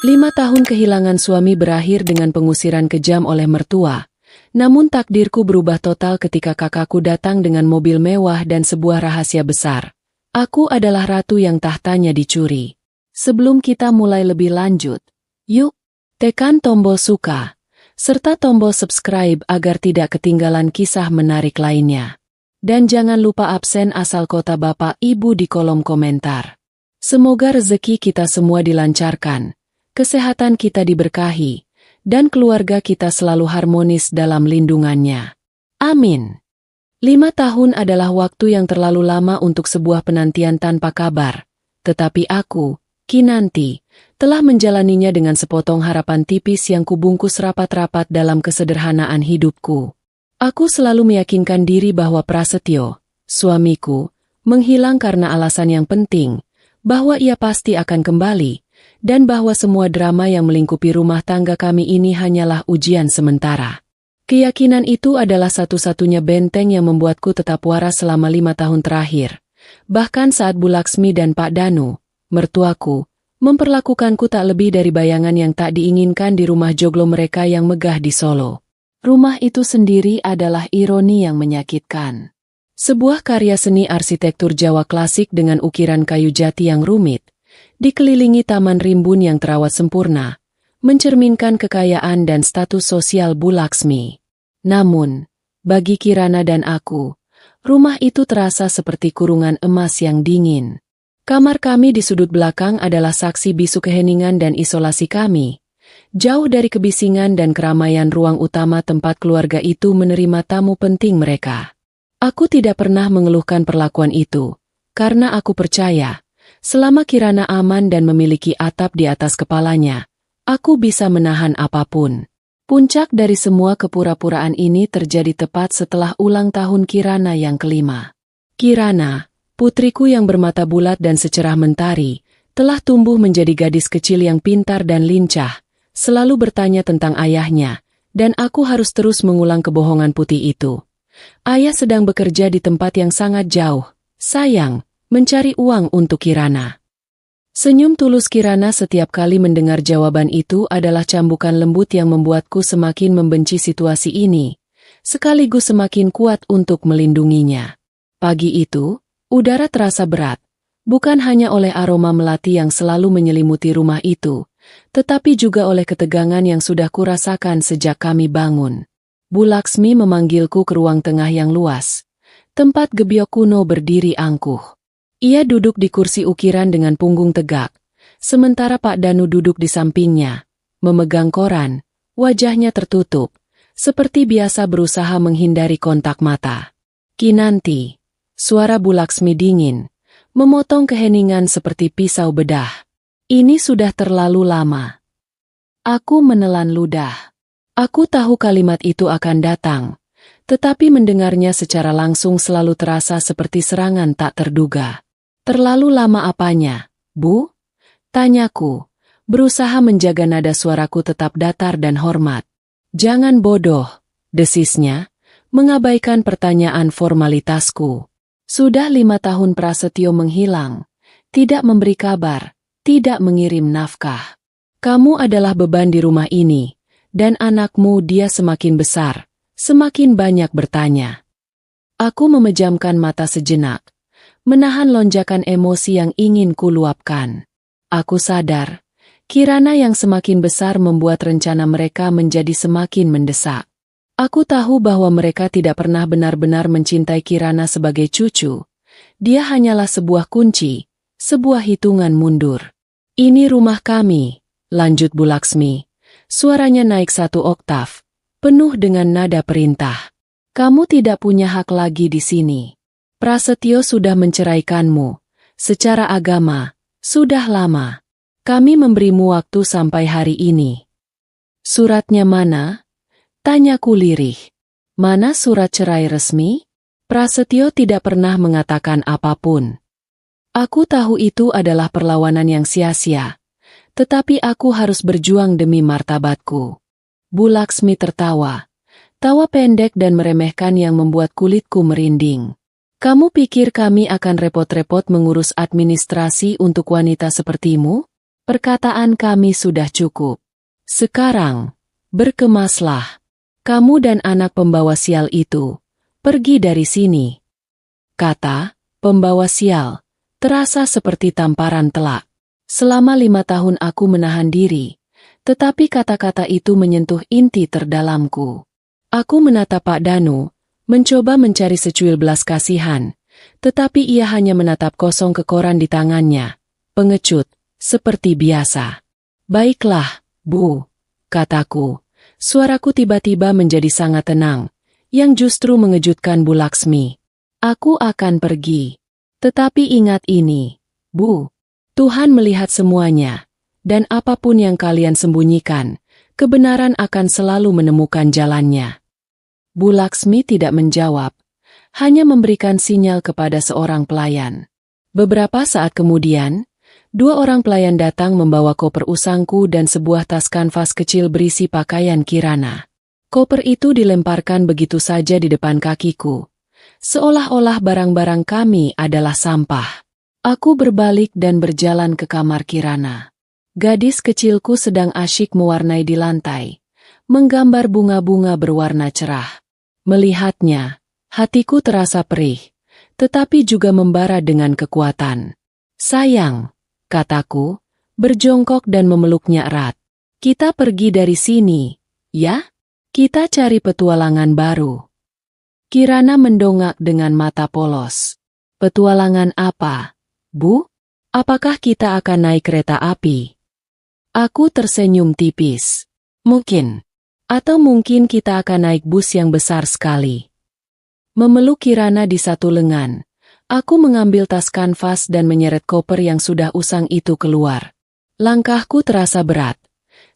5 tahun kehilangan suami berakhir dengan pengusiran kejam oleh mertua. Namun takdirku berubah total ketika kakakku datang dengan mobil mewah dan sebuah rahasia besar. Aku adalah ratu yang tahtanya dicuri. Sebelum kita mulai lebih lanjut, yuk, tekan tombol suka, serta tombol subscribe agar tidak ketinggalan kisah menarik lainnya. Dan jangan lupa absen asal kota Bapak Ibu di kolom komentar. Semoga rezeki kita semua dilancarkan, kesehatan kita diberkahi, dan keluarga kita selalu harmonis dalam lindungannya. Amin. 5 tahun adalah waktu yang terlalu lama untuk sebuah penantian tanpa kabar. Tetapi aku, Kinanti, telah menjalaninya dengan sepotong harapan tipis yang kubungkus rapat-rapat dalam kesederhanaan hidupku. Aku selalu meyakinkan diri bahwa Prasetyo, suamiku, menghilang karena alasan yang penting, bahwa ia pasti akan kembali, dan bahwa semua drama yang melingkupi rumah tangga kami ini hanyalah ujian sementara. Keyakinan itu adalah satu-satunya benteng yang membuatku tetap waras selama 5 tahun terakhir. Bahkan saat Bu Laksmi dan Pak Danu, mertuaku, memperlakukanku tak lebih dari bayangan yang tak diinginkan di rumah joglo mereka yang megah di Solo. Rumah itu sendiri adalah ironi yang menyakitkan. Sebuah karya seni arsitektur Jawa klasik dengan ukiran kayu jati yang rumit, dikelilingi taman rimbun yang terawat sempurna, mencerminkan kekayaan dan status sosial Bu Laksmi. Namun, bagi Kirana dan aku, rumah itu terasa seperti kurungan emas yang dingin. Kamar kami di sudut belakang adalah saksi bisu keheningan dan isolasi kami. Jauh dari kebisingan dan keramaian ruang utama tempat keluarga itu menerima tamu penting mereka. Aku tidak pernah mengeluhkan perlakuan itu, karena aku percaya, selama Kirana aman dan memiliki atap di atas kepalanya, aku bisa menahan apapun. Puncak dari semua kepura-puraan ini terjadi tepat setelah ulang tahun Kirana yang kelima. Kirana, putriku yang bermata bulat dan secerah mentari, telah tumbuh menjadi gadis kecil yang pintar dan lincah, selalu bertanya tentang ayahnya, dan aku harus terus mengulang kebohongan putih itu. Ayah sedang bekerja di tempat yang sangat jauh, sayang, mencari uang untuk Kirana. Senyum tulus Kirana setiap kali mendengar jawaban itu adalah cambukan lembut yang membuatku semakin membenci situasi ini, sekaligus semakin kuat untuk melindunginya. Pagi itu, udara terasa berat, bukan hanya oleh aroma melati yang selalu menyelimuti rumah itu, tetapi juga oleh ketegangan yang sudah kurasakan sejak kami bangun. Bu Laksmi memanggilku ke ruang tengah yang luas, tempat gebyok kuno berdiri angkuh. Ia duduk di kursi ukiran dengan punggung tegak, sementara Pak Danu duduk di sampingnya, memegang koran, wajahnya tertutup, seperti biasa berusaha menghindari kontak mata. Kinanti, suara Bu Laksmi dingin, memotong keheningan seperti pisau bedah. Ini sudah terlalu lama. Aku menelan ludah. Aku tahu kalimat itu akan datang, tetapi mendengarnya secara langsung selalu terasa seperti serangan tak terduga. Terlalu lama apanya, Bu? Tanyaku, berusaha menjaga nada suaraku tetap datar dan hormat. Jangan bodoh, desisnya, mengabaikan pertanyaan formalitasku. Sudah 5 tahun Prasetyo menghilang, tidak memberi kabar, tidak mengirim nafkah. Kamu adalah beban di rumah ini, dan anakmu dia semakin besar, semakin banyak bertanya. Aku memejamkan mata sejenak, menahan lonjakan emosi yang ingin kuluapkan. Aku sadar, Kirana yang semakin besar membuat rencana mereka menjadi semakin mendesak. Aku tahu bahwa mereka tidak pernah benar-benar mencintai Kirana sebagai cucu. Dia hanyalah sebuah kunci, sebuah hitungan mundur. Ini rumah kami, lanjut Bu Laksmi. Suaranya naik 1 oktav, penuh dengan nada perintah. Kamu tidak punya hak lagi di sini. Prasetyo sudah menceraikanmu. Secara agama, sudah lama. Kami memberimu waktu sampai hari ini. Suratnya mana? Tanyaku lirih. Mana surat cerai resmi? Prasetyo tidak pernah mengatakan apapun. Aku tahu itu adalah perlawanan yang sia-sia. Tetapi aku harus berjuang demi martabatku. Bu Laksmi tertawa. Tawa pendek dan meremehkan yang membuat kulitku merinding. Kamu pikir kami akan repot-repot mengurus administrasi untuk wanita sepertimu? Perkataan kami sudah cukup. Sekarang, berkemaslah. Kamu dan anak pembawa sial itu, pergi dari sini. Kata pembawa sial terasa seperti tamparan telak. Selama 5 tahun aku menahan diri, tetapi kata-kata itu menyentuh inti terdalamku. Aku menatap Pak Danu, mencoba mencari secuil belas kasihan, tetapi ia hanya menatap kosong ke koran di tangannya, pengecut, seperti biasa. Baiklah, Bu, kataku. Suaraku tiba-tiba menjadi sangat tenang, yang justru mengejutkan Bu Laksmi. Aku akan pergi. Tetapi ingat ini, Bu. Tuhan melihat semuanya, dan apapun yang kalian sembunyikan, kebenaran akan selalu menemukan jalannya. Bu Laksmi tidak menjawab, hanya memberikan sinyal kepada seorang pelayan. Beberapa saat kemudian, 2 orang pelayan datang membawa koper usangku dan sebuah tas kanvas kecil berisi pakaian Kirana. Koper itu dilemparkan begitu saja di depan kakiku, seolah-olah barang-barang kami adalah sampah. Aku berbalik dan berjalan ke kamar Kirana. Gadis kecilku sedang asyik mewarnai di lantai, menggambar bunga-bunga berwarna cerah. Melihatnya, hatiku terasa perih, tetapi juga membara dengan kekuatan. Sayang, kataku, berjongkok dan memeluknya erat. Kita pergi dari sini, ya? Kita cari petualangan baru. Kirana mendongak dengan mata polos. Petualangan apa, Bu? Apakah kita akan naik kereta api? Aku tersenyum tipis. Mungkin. Atau mungkin kita akan naik bus yang besar sekali. Memeluk Kirana di satu lengan, aku mengambil tas kanvas dan menyeret koper yang sudah usang itu keluar. Langkahku terasa berat.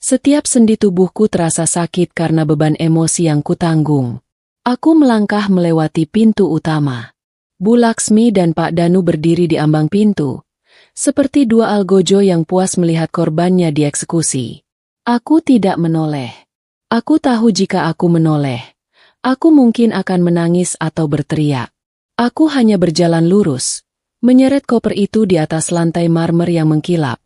Setiap sendi tubuhku terasa sakit karena beban emosi yang kutanggung. Aku melangkah melewati pintu utama. Bu Laksmi dan Pak Danu berdiri di ambang pintu, seperti 2 algojo yang puas melihat korbannya dieksekusi. Aku tidak menoleh. Aku tahu jika aku menoleh, aku mungkin akan menangis atau berteriak. Aku hanya berjalan lurus, menyeret koper itu di atas lantai marmer yang mengkilap.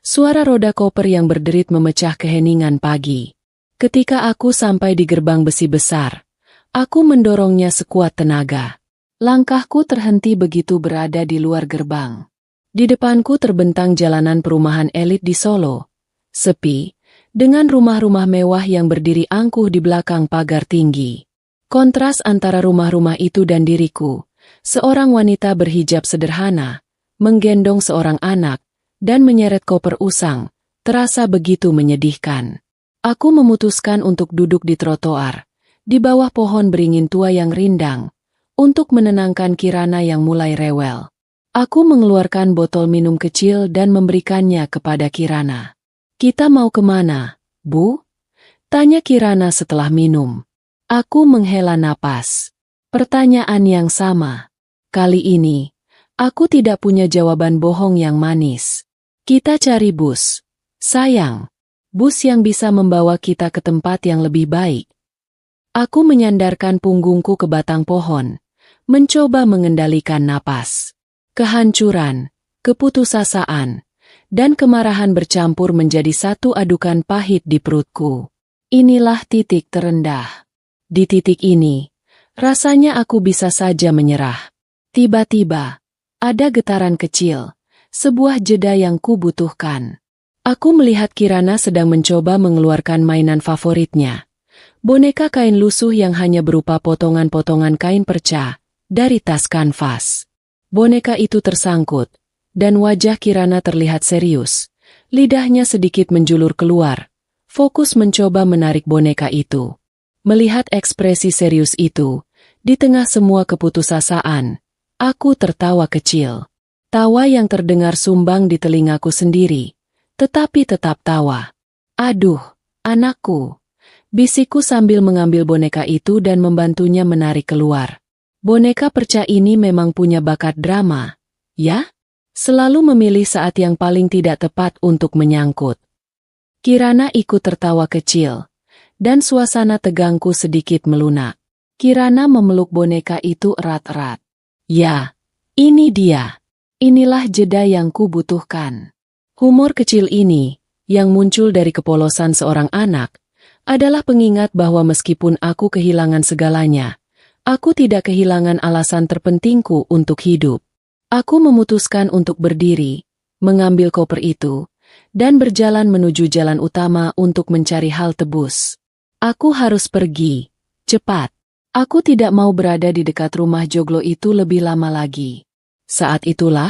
Suara roda koper yang berderit memecah keheningan pagi. Ketika aku sampai di gerbang besi besar, aku mendorongnya sekuat tenaga. Langkahku terhenti begitu berada di luar gerbang. Di depanku terbentang jalanan perumahan elit di Solo. Sepi, dengan rumah-rumah mewah yang berdiri angkuh di belakang pagar tinggi. Kontras antara rumah-rumah itu dan diriku, seorang wanita berhijab sederhana, menggendong seorang anak, dan menyeret koper usang, terasa begitu menyedihkan. Aku memutuskan untuk duduk di trotoar, di bawah pohon beringin tua yang rindang, untuk menenangkan Kirana yang mulai rewel. Aku mengeluarkan botol minum kecil dan memberikannya kepada Kirana. Kita mau kemana, Bu? Tanya Kirana setelah minum. Aku menghela napas. Pertanyaan yang sama. Kali ini, aku tidak punya jawaban bohong yang manis. Kita cari bus. Sayang, bus yang bisa membawa kita ke tempat yang lebih baik. Aku menyandarkan punggungku ke batang pohon, mencoba mengendalikan napas. Kehancuran, keputusasaan, dan kemarahan bercampur menjadi satu adukan pahit di perutku. Inilah titik terendah. Di titik ini, rasanya aku bisa saja menyerah. Tiba-tiba, ada getaran kecil, sebuah jeda yang kubutuhkan. Aku melihat Kirana sedang mencoba mengeluarkan mainan favoritnya. Boneka kain lusuh yang hanya berupa potongan-potongan kain perca dari tas kanvas. Boneka itu tersangkut, dan wajah Kirana terlihat serius. Lidahnya sedikit menjulur keluar, fokus mencoba menarik boneka itu. Melihat ekspresi serius itu, di tengah semua keputusasaan, aku tertawa kecil. Tawa yang terdengar sumbang di telingaku sendiri, tetapi tetap tawa. Aduh, anakku, bisikku sambil mengambil boneka itu dan membantunya menarik keluar. Boneka perca ini memang punya bakat drama, ya? Selalu memilih saat yang paling tidak tepat untuk menyangkut. Kirana ikut tertawa kecil, dan suasana tegangku sedikit melunak. Kirana memeluk boneka itu erat-erat. Ya, ini dia. Inilah jeda yang kubutuhkan. Humor kecil ini, yang muncul dari kepolosan seorang anak, adalah pengingat bahwa meskipun aku kehilangan segalanya, aku tidak kehilangan alasan terpentingku untuk hidup. Aku memutuskan untuk berdiri, mengambil koper itu, dan berjalan menuju jalan utama untuk mencari hal tebus. Aku harus pergi, cepat. Aku tidak mau berada di dekat rumah joglo itu lebih lama lagi. Saat itulah,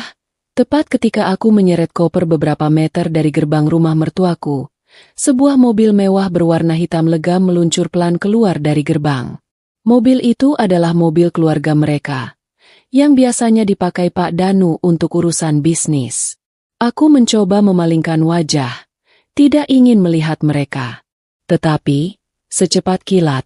tepat ketika aku menyeret koper beberapa meter dari gerbang rumah mertuaku, sebuah mobil mewah berwarna hitam legam meluncur pelan keluar dari gerbang. Mobil itu adalah mobil keluarga mereka, yang biasanya dipakai Pak Danu untuk urusan bisnis. Aku mencoba memalingkan wajah, tidak ingin melihat mereka. Tetapi, secepat kilat,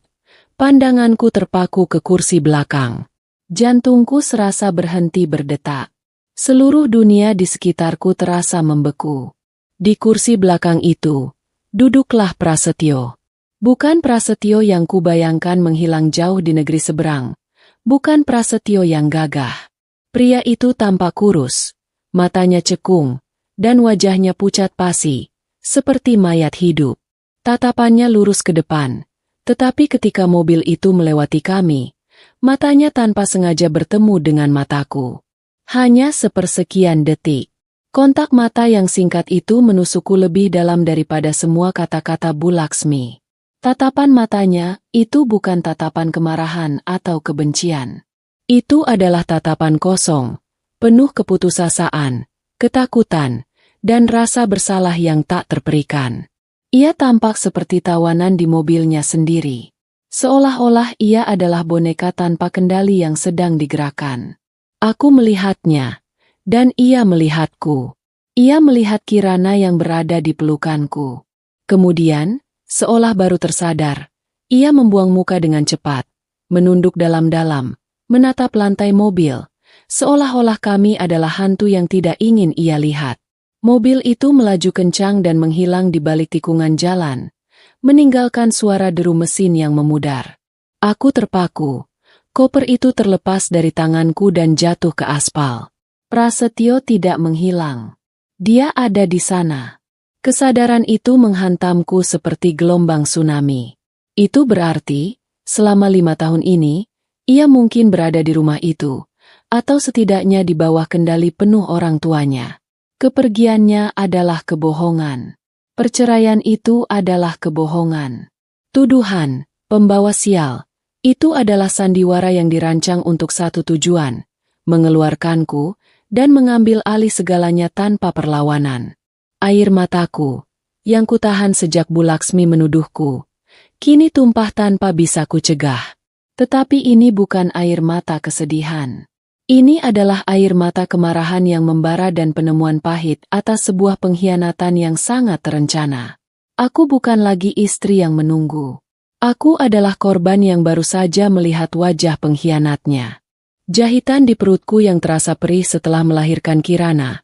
pandanganku terpaku ke kursi belakang. Jantungku serasa berhenti berdetak. Seluruh dunia di sekitarku terasa membeku. Di kursi belakang itu, duduklah Prasetyo. Bukan Prasetyo yang kubayangkan menghilang jauh di negeri seberang. Bukan Prasetyo yang gagah. Pria itu tampak kurus, matanya cekung, dan wajahnya pucat pasi, seperti mayat hidup. Tatapannya lurus ke depan. Tetapi ketika mobil itu melewati kami, matanya tanpa sengaja bertemu dengan mataku. Hanya sepersekian detik. Kontak mata yang singkat itu menusukku lebih dalam daripada semua kata-kata Bu Laksmi. Tatapan matanya, itu bukan tatapan kemarahan atau kebencian. Itu adalah tatapan kosong, penuh keputusasaan, ketakutan, dan rasa bersalah yang tak terperikan. Ia tampak seperti tawanan di mobilnya sendiri. Seolah-olah ia adalah boneka tanpa kendali yang sedang digerakkan. Aku melihatnya, dan ia melihatku. Ia melihat Kirana yang berada di pelukanku. Kemudian, seolah baru tersadar, ia membuang muka dengan cepat, menunduk dalam-dalam, menatap lantai mobil, seolah-olah kami adalah hantu yang tidak ingin ia lihat. Mobil itu melaju kencang dan menghilang di balik tikungan jalan, meninggalkan suara deru mesin yang memudar. Aku terpaku. Koper itu terlepas dari tanganku dan jatuh ke aspal. Prasetyo tidak menghilang. Dia ada di sana. Kesadaran itu menghantamku seperti gelombang tsunami. Itu berarti, selama 5 tahun ini, ia mungkin berada di rumah itu, atau setidaknya di bawah kendali penuh orang tuanya. Kepergiannya adalah kebohongan. Perceraian itu adalah kebohongan. Tuduhan, pembawa sial, itu adalah sandiwara yang dirancang untuk satu tujuan, mengeluarkanku, dan mengambil alih segalanya tanpa perlawanan. Air mataku, yang kutahan sejak Bu Laksmi menuduhku, kini tumpah tanpa bisa kucegah. Tetapi ini bukan air mata kesedihan. Ini adalah air mata kemarahan yang membara dan penemuan pahit atas sebuah pengkhianatan yang sangat terencana. Aku bukan lagi istri yang menunggu. Aku adalah korban yang baru saja melihat wajah pengkhianatnya. Jahitan di perutku yang terasa perih setelah melahirkan Kirana,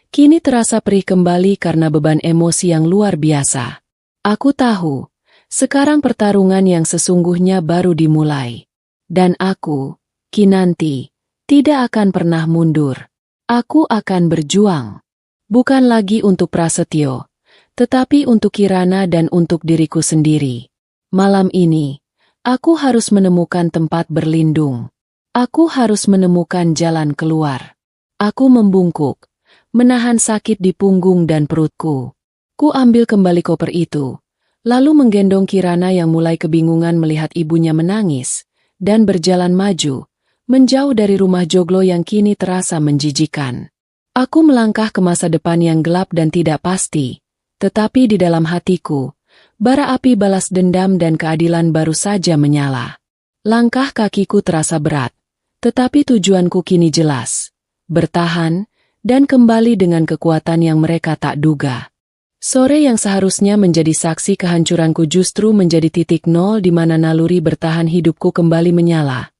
kini terasa perih kembali karena beban emosi yang luar biasa. Aku tahu, sekarang pertarungan yang sesungguhnya baru dimulai. Dan aku, Kinanti, tidak akan pernah mundur. Aku akan berjuang. Bukan lagi untuk Prasetyo, tetapi untuk Kirana dan untuk diriku sendiri. Malam ini, aku harus menemukan tempat berlindung. Aku harus menemukan jalan keluar. Aku membungkuk, menahan sakit di punggung dan perutku. Ku ambil kembali koper itu, lalu menggendong Kirana yang mulai kebingungan melihat ibunya menangis, dan berjalan maju, menjauh dari rumah joglo yang kini terasa menjijikan. Aku melangkah ke masa depan yang gelap dan tidak pasti, tetapi di dalam hatiku, bara api balas dendam dan keadilan baru saja menyala. Langkah kakiku terasa berat, tetapi tujuanku kini jelas. Bertahan, dan kembali dengan kekuatan yang mereka tak duga. Sore yang seharusnya menjadi saksi kehancuranku justru menjadi titik nol di mana naluri bertahan hidupku kembali menyala.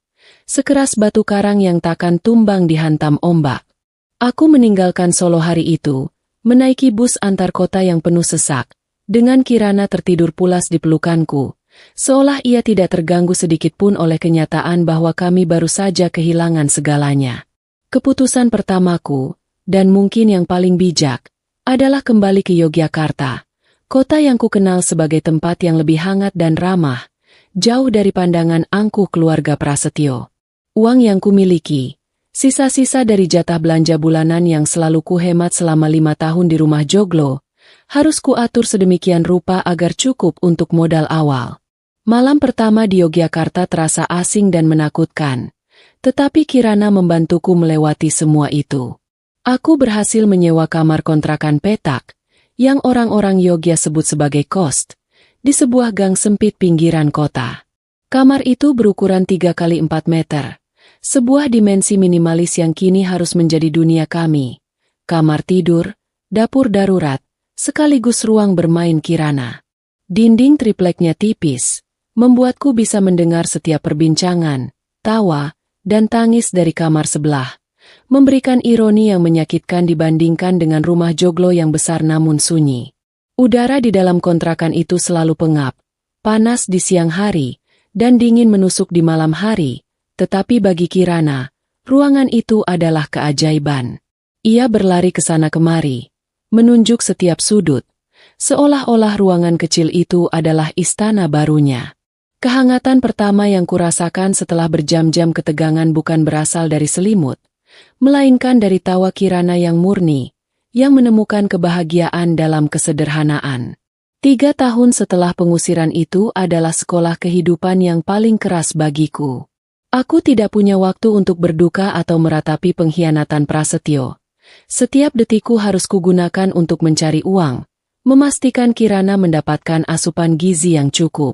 Sekeras batu karang yang takkan tumbang dihantam ombak. Aku meninggalkan Solo hari itu, menaiki bus antar kota yang penuh sesak, dengan Kirana tertidur pulas di pelukanku, seolah ia tidak terganggu sedikitpun oleh kenyataan bahwa kami baru saja kehilangan segalanya. Keputusan pertamaku, dan mungkin yang paling bijak, adalah kembali ke Yogyakarta, kota yang kukenal sebagai tempat yang lebih hangat dan ramah, jauh dari pandangan angkuh keluarga Prasetyo. Uang yang kumiliki, sisa-sisa dari jatah belanja bulanan yang selalu kuhemat selama 5 tahun di rumah joglo, harus kuatur sedemikian rupa agar cukup untuk modal awal. Malam pertama di Yogyakarta terasa asing dan menakutkan, tetapi Kirana membantuku melewati semua itu. Aku berhasil menyewa kamar kontrakan petak, yang orang-orang Yogya sebut sebagai kos, di sebuah gang sempit pinggiran kota. Kamar itu berukuran 3 kali 4 meter, sebuah dimensi minimalis yang kini harus menjadi dunia kami. Kamar tidur, dapur darurat, sekaligus ruang bermain Kirana. Dinding tripleknya tipis, membuatku bisa mendengar setiap perbincangan, tawa, dan tangis dari kamar sebelah, memberikan ironi yang menyakitkan dibandingkan dengan rumah joglo yang besar namun sunyi. Udara di dalam kontrakan itu selalu pengap, panas di siang hari, dan dingin menusuk di malam hari, tetapi bagi Kirana, ruangan itu adalah keajaiban. Ia berlari ke sana kemari, menunjuk setiap sudut, seolah-olah ruangan kecil itu adalah istana barunya. Kehangatan pertama yang kurasakan setelah berjam-jam ketegangan bukan berasal dari selimut, melainkan dari tawa Kirana yang murni, yang menemukan kebahagiaan dalam kesederhanaan. 3 tahun setelah pengusiran itu adalah sekolah kehidupan yang paling keras bagiku. Aku tidak punya waktu untuk berduka atau meratapi pengkhianatan Prasetyo. Setiap detikku harus kugunakan untuk mencari uang, memastikan Kirana mendapatkan asupan gizi yang cukup.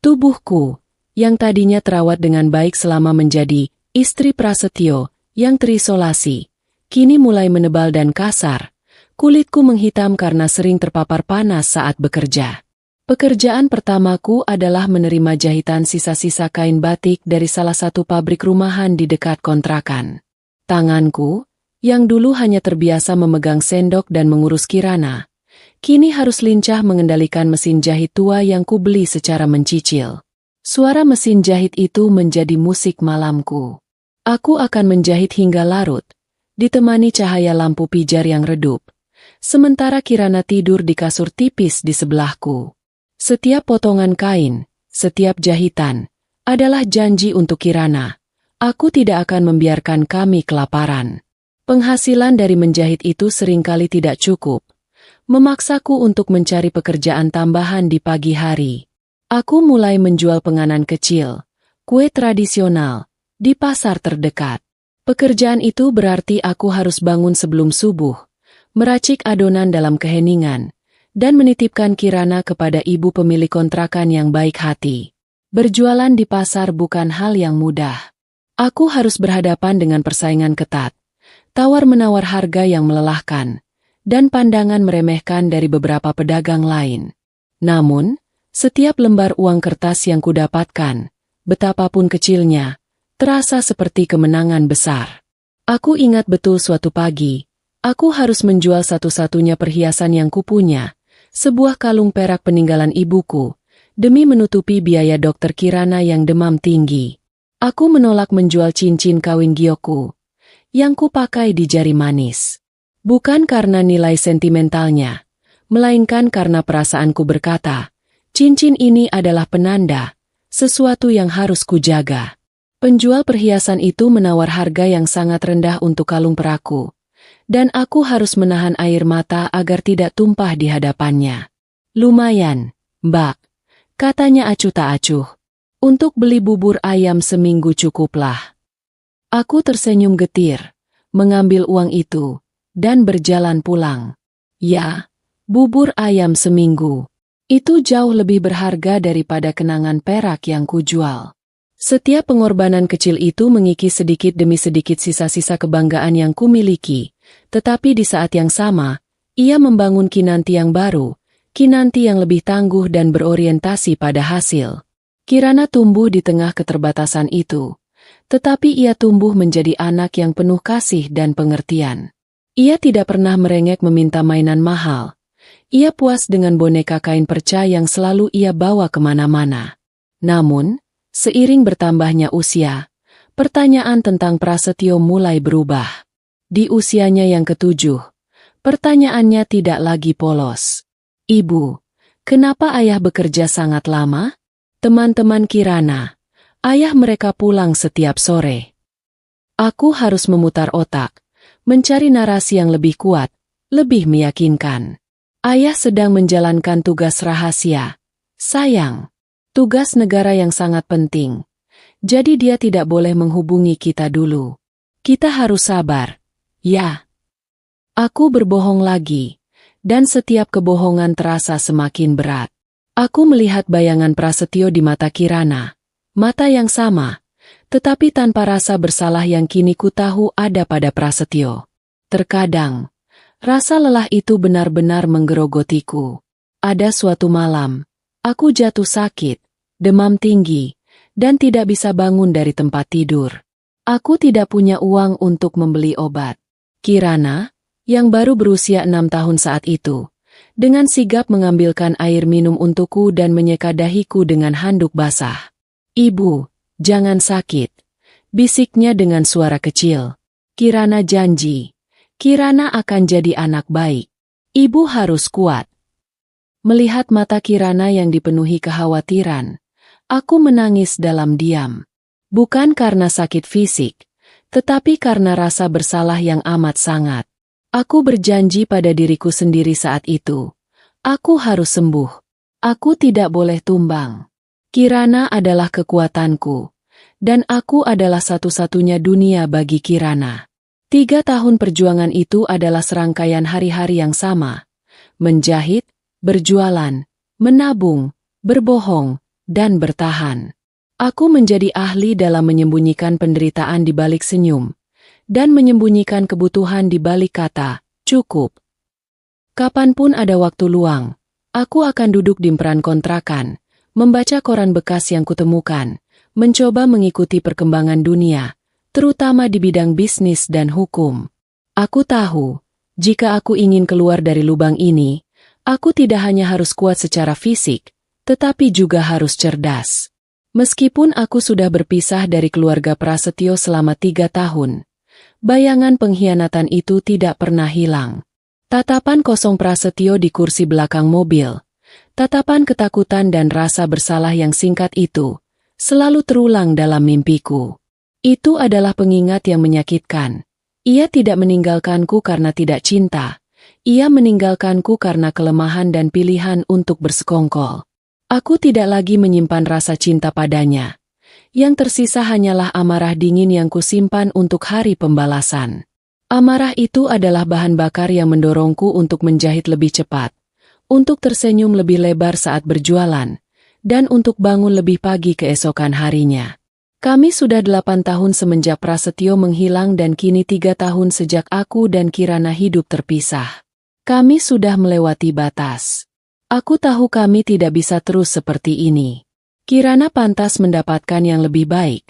Tubuhku, yang tadinya terawat dengan baik selama menjadi istri Prasetyo, yang terisolasi, kini mulai menebal dan kasar. Kulitku menghitam karena sering terpapar panas saat bekerja. Pekerjaan pertamaku adalah menerima jahitan sisa-sisa kain batik dari salah satu pabrik rumahan di dekat kontrakan. Tanganku, yang dulu hanya terbiasa memegang sendok dan mengurus Kirana, kini harus lincah mengendalikan mesin jahit tua yang kubeli secara mencicil. Suara mesin jahit itu menjadi musik malamku. Aku akan menjahit hingga larut, ditemani cahaya lampu pijar yang redup, sementara Kirana tidur di kasur tipis di sebelahku. Setiap potongan kain, setiap jahitan, adalah janji untuk Kirana. Aku tidak akan membiarkan kami kelaparan. Penghasilan dari menjahit itu seringkali tidak cukup, memaksaku untuk mencari pekerjaan tambahan di pagi hari. Aku mulai menjual penganan kecil, kue tradisional, di pasar terdekat. Pekerjaan itu berarti aku harus bangun sebelum subuh, meracik adonan dalam keheningan, dan menitipkan Kirana kepada ibu pemilik kontrakan yang baik hati. Berjualan di pasar bukan hal yang mudah. Aku harus berhadapan dengan persaingan ketat, tawar-menawar harga yang melelahkan, dan pandangan meremehkan dari beberapa pedagang lain. Namun, setiap lembar uang kertas yang kudapatkan, betapapun kecilnya, terasa seperti kemenangan besar. Aku ingat betul suatu pagi, aku harus menjual satu-satunya perhiasan yang kupunya, sebuah kalung perak peninggalan ibuku, demi menutupi biaya dokter Kirana yang demam tinggi. Aku menolak menjual cincin kawin giokku, yang kupakai di jari manis. Bukan karena nilai sentimentalnya, melainkan karena perasaanku berkata, cincin ini adalah penanda, sesuatu yang harus kujaga. Penjual perhiasan itu menawar harga yang sangat rendah untuk kalung perakku, dan aku harus menahan air mata agar tidak tumpah di hadapannya. Lumayan, Mbak, katanya acuh tak acuh. Untuk beli bubur ayam seminggu cukuplah. Aku tersenyum getir, mengambil uang itu, dan berjalan pulang. Ya, bubur ayam seminggu. Itu jauh lebih berharga daripada kenangan perak yang kujual. Setiap pengorbanan kecil itu mengikis sedikit demi sedikit sisa-sisa kebanggaan yang kumiliki, tetapi di saat yang sama, ia membangun kinanti yang baru, kinanti yang lebih tangguh dan berorientasi pada hasil. Kirana tumbuh di tengah keterbatasan itu, tetapi ia tumbuh menjadi anak yang penuh kasih dan pengertian. Ia tidak pernah merengek meminta mainan mahal. Ia puas dengan boneka kain perca yang selalu ia bawa kemana-mana. Namun, seiring bertambahnya usia, pertanyaan tentang Prasetyo mulai berubah. Di usianya yang ke-7, Pertanyaannya tidak lagi polos. Ibu, kenapa ayah bekerja sangat lama? Teman-teman Kirana, ayah mereka pulang setiap sore. Aku harus memutar otak, mencari narasi yang lebih kuat, lebih meyakinkan. Ayah sedang menjalankan tugas rahasia. Sayang, tugas negara yang sangat penting. Jadi dia tidak boleh menghubungi kita dulu. Kita harus sabar. Ya. Aku berbohong lagi, dan setiap kebohongan terasa semakin berat. Aku melihat bayangan Prasetyo di mata Kirana. Mata yang sama, tetapi tanpa rasa bersalah yang kini ku tahu ada pada Prasetyo. Terkadang, rasa lelah itu benar-benar menggerogotiku. Ada suatu malam, aku jatuh sakit, demam tinggi, dan tidak bisa bangun dari tempat tidur. Aku tidak punya uang untuk membeli obat. Kirana, yang baru berusia 6 tahun saat itu, dengan sigap mengambilkan air minum untukku dan menyeka dahiku dengan handuk basah. Ibu, jangan sakit, bisiknya dengan suara kecil. Kirana janji, Kirana akan jadi anak baik. Ibu harus kuat. Melihat mata Kirana yang dipenuhi kekhawatiran, aku menangis dalam diam. Bukan karena sakit fisik, tetapi karena rasa bersalah yang amat sangat. Aku berjanji pada diriku sendiri saat itu. Aku harus sembuh. Aku tidak boleh tumbang. Kirana adalah kekuatanku, dan aku adalah satu-satunya dunia bagi Kirana. 3 tahun perjuangan itu adalah serangkaian hari-hari yang sama. Menjahit, berjualan, menabung, berbohong, dan bertahan. Aku menjadi ahli dalam menyembunyikan penderitaan di balik senyum, dan menyembunyikan kebutuhan di balik kata, cukup. Kapanpun ada waktu luang, aku akan duduk di emperan kontrakan, membaca koran bekas yang kutemukan, mencoba mengikuti perkembangan dunia, terutama di bidang bisnis dan hukum. Aku tahu, jika aku ingin keluar dari lubang ini, aku tidak hanya harus kuat secara fisik, tetapi juga harus cerdas. Meskipun aku sudah berpisah dari keluarga Prasetyo selama 3 tahun, bayangan pengkhianatan itu tidak pernah hilang. Tatapan kosong Prasetyo di kursi belakang mobil, tatapan ketakutan dan rasa bersalah yang singkat itu, selalu terulang dalam mimpiku. Itu adalah pengingat yang menyakitkan. Ia tidak meninggalkanku karena tidak cinta. Ia meninggalkanku karena kelemahan dan pilihan untuk bersekongkol. Aku tidak lagi menyimpan rasa cinta padanya. Yang tersisa hanyalah amarah dingin yang kusimpan untuk hari pembalasan. Amarah itu adalah bahan bakar yang mendorongku untuk menjahit lebih cepat, untuk tersenyum lebih lebar saat berjualan, dan untuk bangun lebih pagi keesokan harinya. Kami sudah 8 tahun semenjak Prasetyo menghilang dan kini 3 tahun sejak aku dan Kirana hidup terpisah. Kami sudah melewati batas. Aku tahu kami tidak bisa terus seperti ini. Kirana pantas mendapatkan yang lebih baik,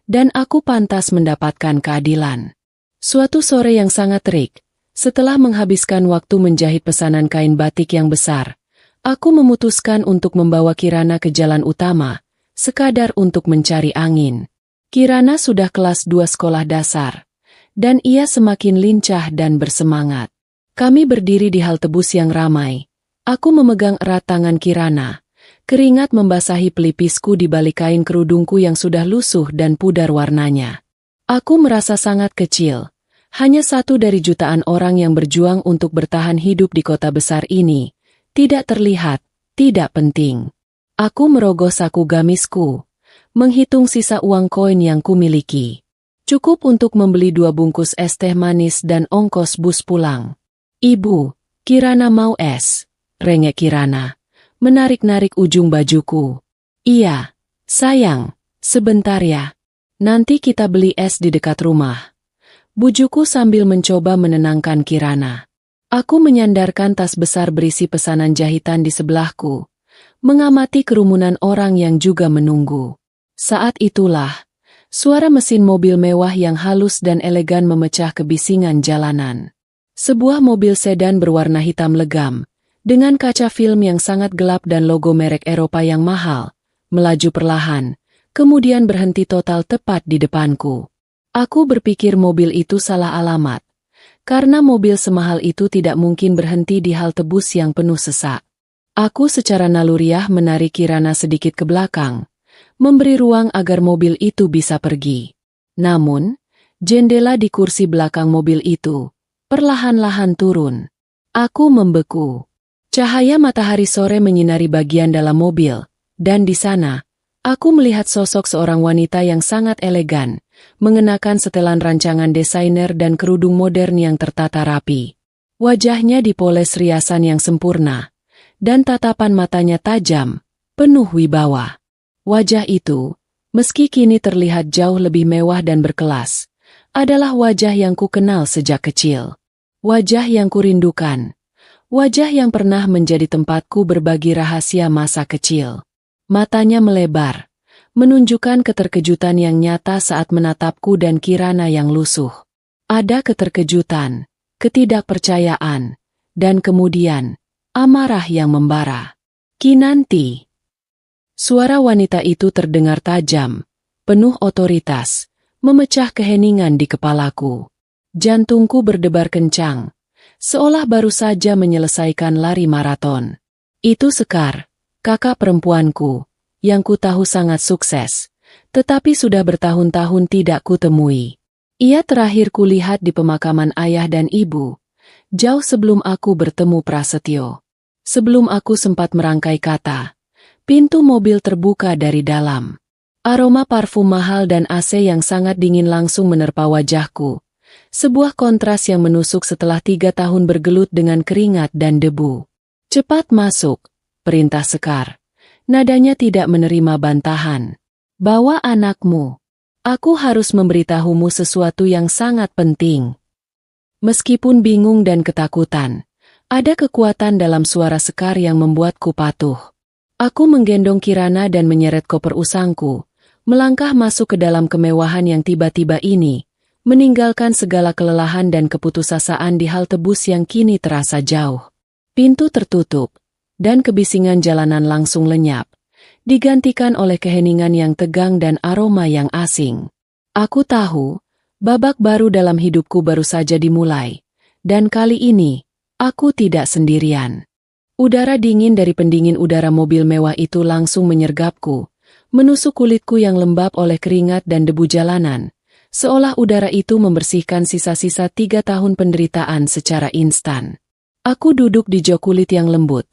dan aku pantas mendapatkan keadilan. Suatu sore yang sangat terik, setelah menghabiskan waktu menjahit pesanan kain batik yang besar, aku memutuskan untuk membawa Kirana ke jalan utama, sekadar untuk mencari angin. Kirana sudah kelas 2 sekolah dasar, dan ia semakin lincah dan bersemangat. Kami berdiri di halte bus yang ramai. Aku memegang erat tangan Kirana. Keringat membasahi pelipisku di balik kain kerudungku yang sudah lusuh dan pudar warnanya. Aku merasa sangat kecil. Hanya satu dari jutaan orang yang berjuang untuk bertahan hidup di kota besar ini. Tidak terlihat, tidak penting. Aku merogoh saku gamisku, menghitung sisa uang koin yang kumiliki. Cukup untuk membeli 2 bungkus es teh manis dan ongkos bus pulang. Ibu, Kirana mau es. Rengek Kirana, menarik-narik ujung bajuku. Iya, sayang, sebentar ya. Nanti kita beli es di dekat rumah. Bujuku sambil mencoba menenangkan Kirana. Aku menyandarkan tas besar berisi pesanan jahitan di sebelahku, mengamati kerumunan orang yang juga menunggu. Saat itulah, suara mesin mobil mewah yang halus dan elegan memecah kebisingan jalanan. Sebuah mobil sedan berwarna hitam legam, dengan kaca film yang sangat gelap dan logo merek Eropa yang mahal, melaju perlahan, kemudian berhenti total tepat di depanku. Aku berpikir mobil itu salah alamat. Karena mobil semahal itu tidak mungkin berhenti di halte bus yang penuh sesak. Aku secara naluriah menarik Kirana sedikit ke belakang, memberi ruang agar mobil itu bisa pergi. Namun, jendela di kursi belakang mobil itu perlahan-lahan turun. Aku membeku. Cahaya matahari sore menyinari bagian dalam mobil, dan di sana, aku melihat sosok seorang wanita yang sangat elegan, mengenakan setelan rancangan desainer dan kerudung modern yang tertata rapi. Wajahnya dipoles riasan yang sempurna, dan tatapan matanya tajam, penuh wibawa. Wajah itu, meski kini terlihat jauh lebih mewah dan berkelas, adalah wajah yang kukenal sejak kecil. Wajah yang kurindukan. Wajah yang pernah menjadi tempatku berbagi rahasia masa kecil. Matanya melebar, menunjukkan keterkejutan yang nyata saat menatapku dan Kirana yang lusuh. Ada keterkejutan, ketidakpercayaan, dan kemudian amarah yang membara. "Kinanti." Suara wanita itu terdengar tajam, penuh otoritas, memecah keheningan di kepalaku. Jantungku berdebar kencang, seolah baru saja menyelesaikan lari maraton. Itu Sekar, kakak perempuanku, yang ku tahu sangat sukses, tetapi sudah bertahun-tahun tidak kutemui. Ia terakhir kulihat di pemakaman ayah dan ibu, jauh sebelum aku bertemu Prasetyo. Sebelum aku sempat merangkai kata, pintu mobil terbuka dari dalam. Aroma parfum mahal dan AC yang sangat dingin langsung menerpa wajahku. Sebuah kontras yang menusuk setelah 3 tahun bergelut dengan keringat dan debu. "Cepat masuk," perintah Sekar. Nadanya tidak menerima bantahan. "Bawa anakmu. Aku harus memberitahumu sesuatu yang sangat penting." Meskipun bingung dan ketakutan, ada kekuatan dalam suara Sekar yang membuatku patuh. Aku menggendong Kirana dan menyeret koper usangku, melangkah masuk ke dalam kemewahan yang tiba-tiba ini, meninggalkan segala kelelahan dan keputusasaan di halte bus yang kini terasa jauh. Pintu tertutup, dan kebisingan jalanan langsung lenyap, digantikan oleh keheningan yang tegang dan aroma yang asing. Aku tahu, babak baru dalam hidupku baru saja dimulai, dan kali ini, aku tidak sendirian. Udara dingin dari pendingin udara mobil mewah itu langsung menyergapku, menusuk kulitku yang lembab oleh keringat dan debu jalanan, seolah udara itu membersihkan sisa-sisa 3 tahun penderitaan secara instan. Aku duduk di jok kulit yang lembut,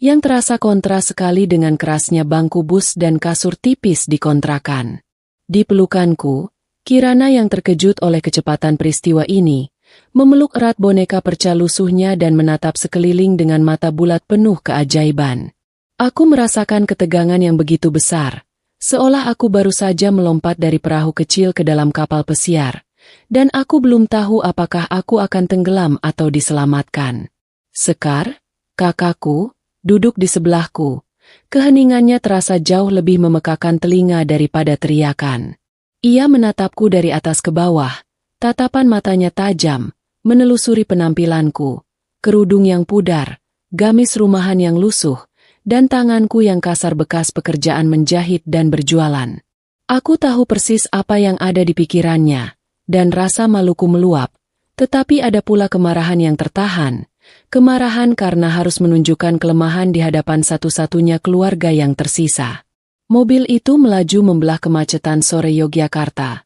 yang terasa kontras sekali dengan kerasnya bangku bus dan kasur tipis di kontrakan. Di pelukanku, Kirana yang terkejut oleh kecepatan peristiwa ini, memeluk erat boneka perca lusuhnya dan menatap sekeliling dengan mata bulat penuh keajaiban. Aku merasakan ketegangan yang begitu besar, seolah aku baru saja melompat dari perahu kecil ke dalam kapal pesiar, dan aku belum tahu apakah aku akan tenggelam atau diselamatkan. Sekar, kakakku, duduk di sebelahku. Keheningannya terasa jauh lebih memekakan telinga daripada teriakan. Ia menatapku dari atas ke bawah, tatapan matanya tajam, menelusuri penampilanku, kerudung yang pudar, gamis rumahan yang lusuh, dan tanganku yang kasar bekas pekerjaan menjahit dan berjualan. Aku tahu persis apa yang ada di pikirannya, dan rasa maluku meluap, tetapi ada pula kemarahan yang tertahan. Kemarahan karena harus menunjukkan kelemahan di hadapan satu-satunya keluarga yang tersisa. Mobil itu melaju membelah kemacetan sore Yogyakarta.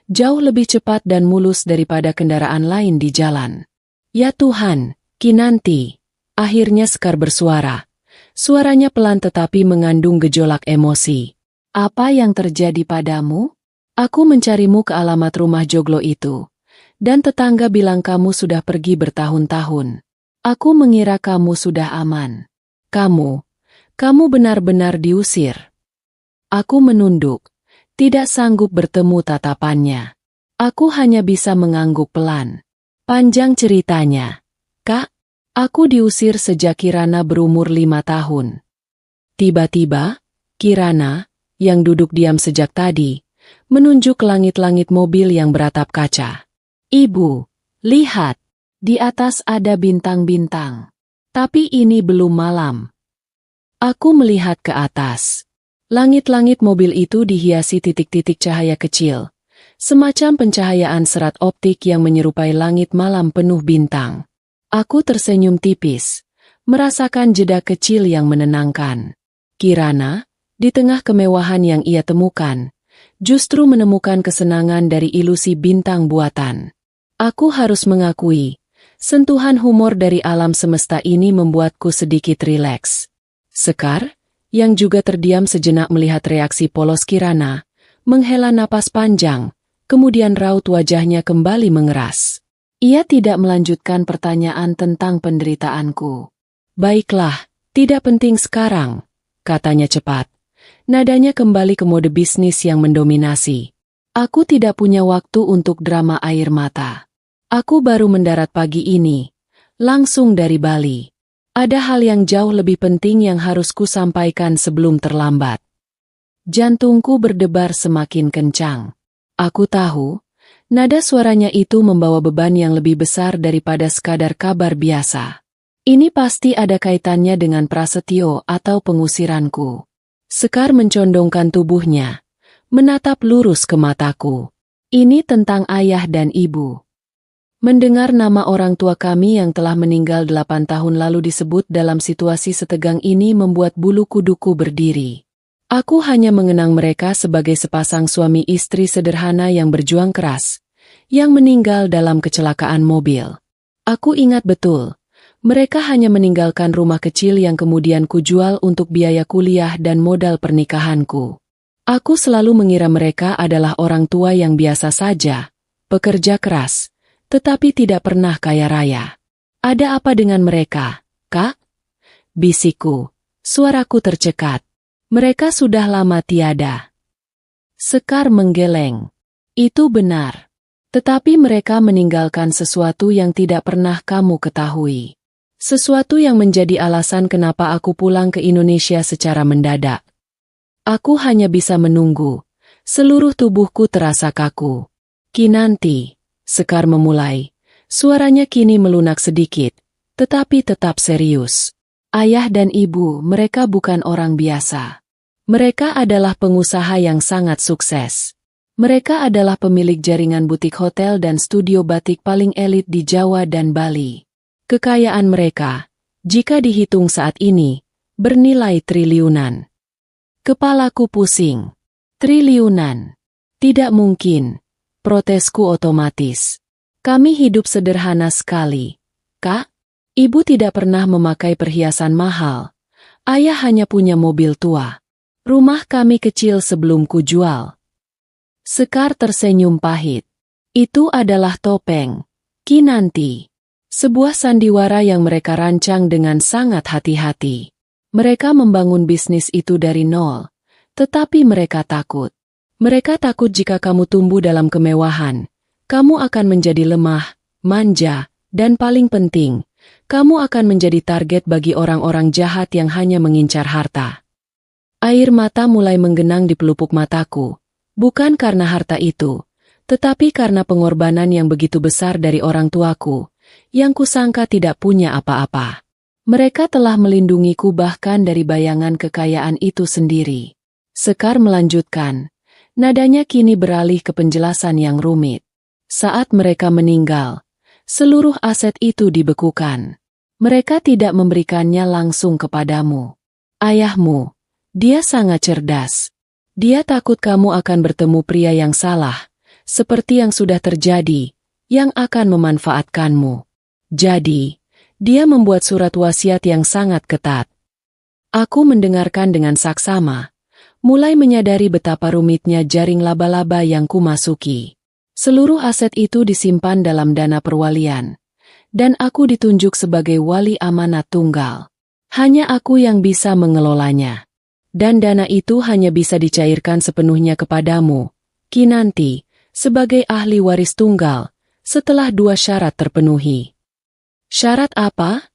Jauh lebih cepat dan mulus daripada kendaraan lain di jalan. "Ya Tuhan, Kinanti," akhirnya Sekar bersuara. Suaranya pelan tetapi mengandung gejolak emosi. "Apa yang terjadi padamu? Aku mencarimu ke alamat rumah joglo itu. Dan tetangga bilang kamu sudah pergi bertahun-tahun. Aku mengira kamu sudah aman. Kamu benar-benar diusir." Aku menunduk, tidak sanggup bertemu tatapannya. Aku hanya bisa mengangguk pelan. "Panjang ceritanya, Kak. Aku diusir sejak Kirana berumur 5 tahun. Tiba-tiba, Kirana, yang duduk diam sejak tadi, menunjuk ke langit-langit mobil yang beratap kaca. "Ibu, lihat. Di atas ada bintang-bintang. Tapi ini belum malam." Aku melihat ke atas. Langit-langit mobil itu dihiasi titik-titik cahaya kecil, semacam pencahayaan serat optik yang menyerupai langit malam penuh bintang. Aku tersenyum tipis, merasakan jeda kecil yang menenangkan. Kirana, di tengah kemewahan yang ia temukan, justru menemukan kesenangan dari ilusi bintang buatan. Aku harus mengakui, sentuhan humor dari alam semesta ini membuatku sedikit rileks. Sekar, yang juga terdiam sejenak melihat reaksi polos Kirana, menghela napas panjang, kemudian raut wajahnya kembali mengeras. Ia tidak melanjutkan pertanyaan tentang penderitaanku. Baiklah, tidak penting sekarang, katanya cepat. Nadanya kembali ke mode bisnis yang mendominasi. Aku tidak punya waktu untuk drama air mata. Aku baru mendarat pagi ini, langsung dari Bali. Ada hal yang jauh lebih penting yang harus ku sampaikan sebelum terlambat. Jantungku berdebar semakin kencang. Aku tahu, nada suaranya itu membawa beban yang lebih besar daripada sekadar kabar biasa. Ini pasti ada kaitannya dengan Prasetyo atau pengusiranku. Sekar mencondongkan tubuhnya, menatap lurus ke mataku. Ini tentang ayah dan ibu. Mendengar nama orang tua kami yang telah meninggal 8 tahun lalu disebut dalam situasi setegang ini membuat bulu kuduku berdiri. Aku hanya mengenang mereka sebagai sepasang suami istri sederhana yang berjuang keras, yang meninggal dalam kecelakaan mobil. Aku ingat betul, mereka hanya meninggalkan rumah kecil yang kemudian kujual untuk biaya kuliah dan modal pernikahanku. Aku selalu mengira mereka adalah orang tua yang biasa saja, pekerja keras, tetapi tidak pernah kaya raya. Ada apa dengan mereka, Kak? Bisikku, suaraku tercekat. Mereka sudah lama tiada. Sekar menggeleng. Itu benar. Tetapi mereka meninggalkan sesuatu yang tidak pernah kamu ketahui. Sesuatu yang menjadi alasan kenapa aku pulang ke Indonesia secara mendadak. Aku hanya bisa menunggu. Seluruh tubuhku terasa kaku. Kinanti. Sekar memulai, suaranya kini melunak sedikit, tetapi tetap serius. Ayah dan ibu mereka bukan orang biasa. Mereka adalah pengusaha yang sangat sukses. Mereka adalah pemilik jaringan butik hotel dan studio batik paling elit di Jawa dan Bali. Kekayaan mereka, jika dihitung saat ini, bernilai triliunan. Kepalaku pusing. Triliunan. Tidak mungkin. Protesku otomatis. Kami hidup sederhana sekali. Kak, ibu tidak pernah memakai perhiasan mahal. Ayah hanya punya mobil tua. Rumah kami kecil sebelum kujual. Sekar tersenyum pahit. Itu adalah topeng, Kinanti. Sebuah sandiwara yang mereka rancang dengan sangat hati-hati. Mereka membangun bisnis itu dari nol. Tetapi mereka takut. Mereka takut jika kamu tumbuh dalam kemewahan, kamu akan menjadi lemah, manja, dan paling penting, kamu akan menjadi target bagi orang-orang jahat yang hanya mengincar harta. Air mata mulai menggenang di pelupuk mataku, bukan karena harta itu, tetapi karena pengorbanan yang begitu besar dari orang tuaku, yang kusangka tidak punya apa-apa. Mereka telah melindungiku bahkan dari bayangan kekayaan itu sendiri. Sekar melanjutkan. Nadanya kini beralih ke penjelasan yang rumit. Saat mereka meninggal, seluruh aset itu dibekukan. Mereka tidak memberikannya langsung kepadamu. Ayahmu, dia sangat cerdas. Dia takut kamu akan bertemu pria yang salah, seperti yang sudah terjadi, yang akan memanfaatkanmu. Jadi, dia membuat surat wasiat yang sangat ketat. Aku mendengarkan dengan saksama. Mulai menyadari betapa rumitnya jaring laba-laba yang kumasuki. Seluruh aset itu disimpan dalam dana perwalian, dan aku ditunjuk sebagai wali amanat tunggal. Hanya aku yang bisa mengelolanya. Dan dana itu hanya bisa dicairkan sepenuhnya kepadamu, Kinanti, sebagai ahli waris tunggal, setelah 2 syarat terpenuhi. Syarat apa?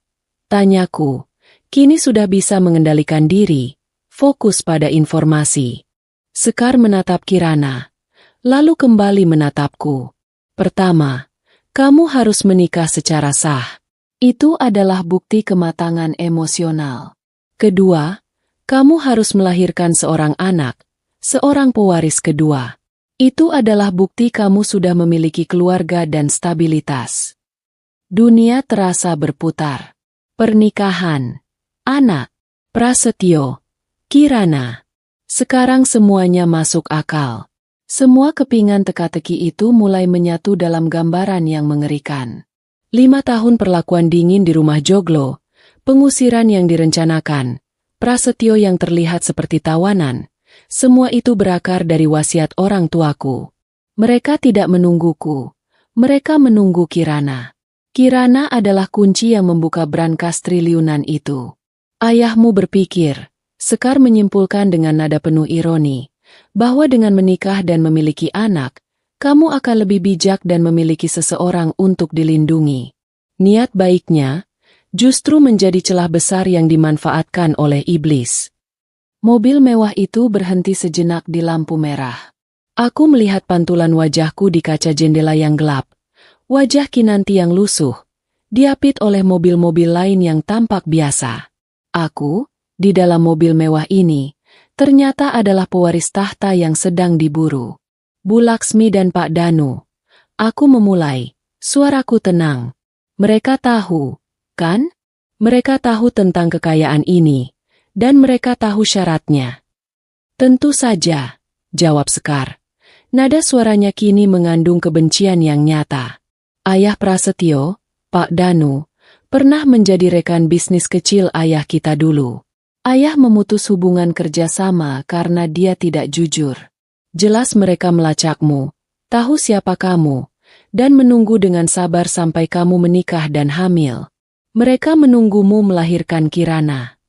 Tanyaku. Kini sudah bisa mengendalikan diri. Fokus pada informasi. Sekar menatap Kirana, lalu kembali menatapku. Pertama, kamu harus menikah secara sah. Itu adalah bukti kematangan emosional. Kedua, kamu harus melahirkan seorang anak, seorang pewaris kedua. Itu adalah bukti kamu sudah memiliki keluarga dan stabilitas. Dunia terasa berputar. Pernikahan, anak, Prasetyo, Kirana. Sekarang semuanya masuk akal. Semua kepingan teka-teki itu mulai menyatu dalam gambaran yang mengerikan. 5 tahun perlakuan dingin di rumah joglo, pengusiran yang direncanakan, Prasetyo yang terlihat seperti tawanan, semua itu berakar dari wasiat orang tuaku. Mereka tidak menungguku, mereka menunggu Kirana. Kirana adalah kunci yang membuka brankas triliunan itu. Ayahmu berpikir, Sekar menyimpulkan dengan nada penuh ironi, bahwa dengan menikah dan memiliki anak, kamu akan lebih bijak dan memiliki seseorang untuk dilindungi. Niat baiknya justru menjadi celah besar yang dimanfaatkan oleh iblis. Mobil mewah itu berhenti sejenak di lampu merah. Aku melihat pantulan wajahku di kaca jendela yang gelap. Wajah Kinanti yang lusuh, diapit oleh mobil-mobil lain yang tampak biasa. Aku, di dalam mobil mewah ini, ternyata adalah pewaris tahta yang sedang diburu. Bu Laksmi dan Pak Danu. Aku memulai, suaraku tenang. Mereka tahu, kan? Mereka tahu tentang kekayaan ini, dan mereka tahu syaratnya. Tentu saja, jawab Sekar. Nada suaranya kini mengandung kebencian yang nyata. Ayah Prasetyo, Pak Danu, pernah menjadi rekan bisnis kecil ayah kita dulu. Ayah memutus hubungan kerjasama karena dia tidak jujur. Jelas mereka melacakmu, tahu siapa kamu, dan menunggu dengan sabar sampai kamu menikah dan hamil. Mereka menunggumu melahirkan Kirana.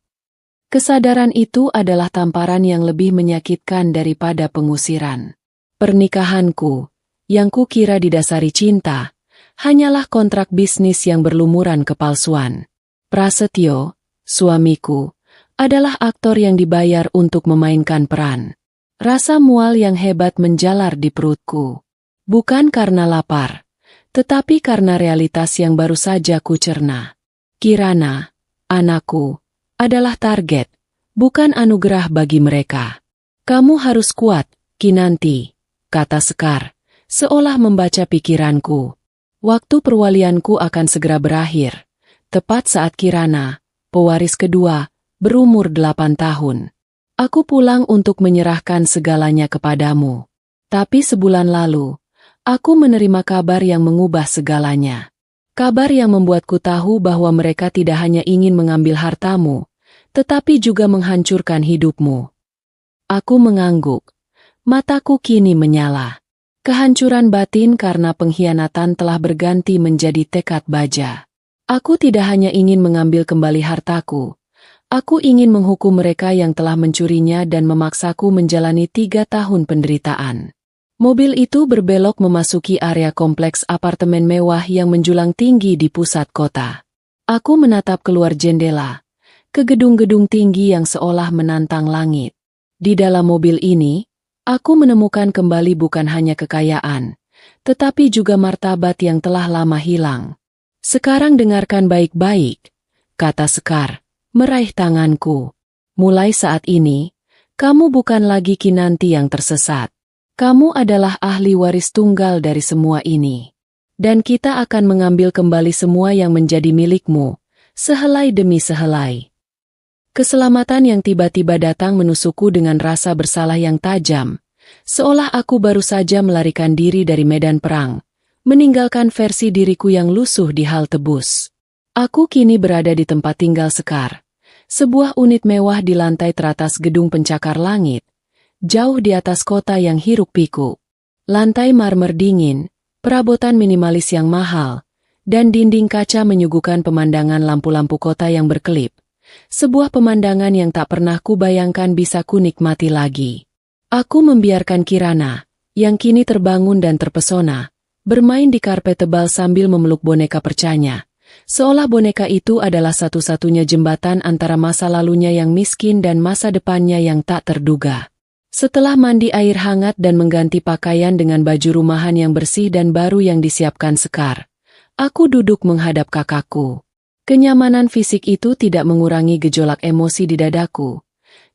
Kesadaran itu adalah tamparan yang lebih menyakitkan daripada pengusiran. Pernikahanku, yang kukira didasari cinta, hanyalah kontrak bisnis yang berlumuran kepalsuan. Prasetyo, suamiku, adalah aktor yang dibayar untuk memainkan peran. Rasa mual yang hebat menjalar di perutku. Bukan karena lapar, tetapi karena realitas yang baru saja kucerna. Kirana, anakku, adalah target, bukan anugerah bagi mereka. Kamu harus kuat, Kinanti, kata Sekar, seolah membaca pikiranku. Waktu perwalianku akan segera berakhir, tepat saat Kirana, pewaris kedua, berumur 8 tahun. Aku pulang untuk menyerahkan segalanya kepadamu. Tapi sebulan lalu, aku menerima kabar yang mengubah segalanya. Kabar yang membuatku tahu bahwa mereka tidak hanya ingin mengambil hartamu, tetapi juga menghancurkan hidupmu. Aku mengangguk. Mataku kini menyala. Kehancuran batin karena pengkhianatan telah berganti menjadi tekad baja. Aku tidak hanya ingin mengambil kembali hartaku, aku ingin menghukum mereka yang telah mencurinya dan memaksaku menjalani 3 tahun penderitaan. Mobil itu berbelok memasuki area kompleks apartemen mewah yang menjulang tinggi di pusat kota. Aku menatap keluar jendela, ke gedung-gedung tinggi yang seolah menantang langit. Di dalam mobil ini, aku menemukan kembali bukan hanya kekayaan, tetapi juga martabat yang telah lama hilang. Sekarang dengarkan baik-baik, kata Sekar, meraih tanganku. Mulai saat ini, kamu bukan lagi Kinanti yang tersesat. Kamu adalah ahli waris tunggal dari semua ini. Dan kita akan mengambil kembali semua yang menjadi milikmu, sehelai demi sehelai. Keselamatan yang tiba-tiba datang menusukku dengan rasa bersalah yang tajam, seolah aku baru saja melarikan diri dari medan perang, meninggalkan versi diriku yang lusuh di halte bus. Aku kini berada di tempat tinggal Sekar, sebuah unit mewah di lantai teratas gedung pencakar langit, jauh di atas kota yang hiruk-pikuk. Lantai marmer dingin, perabotan minimalis yang mahal, dan dinding kaca menyuguhkan pemandangan lampu-lampu kota yang berkelip. Sebuah pemandangan yang tak pernah kubayangkan bisa kunikmati lagi. Aku membiarkan Kirana, yang kini terbangun dan terpesona, bermain di karpet tebal sambil memeluk boneka percanya. Seolah boneka itu adalah satu-satunya jembatan antara masa lalunya yang miskin dan masa depannya yang tak terduga. Setelah mandi air hangat dan mengganti pakaian dengan baju rumahan yang bersih dan baru yang disiapkan Sekar, aku duduk menghadap kakakku. Kenyamanan fisik itu tidak mengurangi gejolak emosi di dadaku,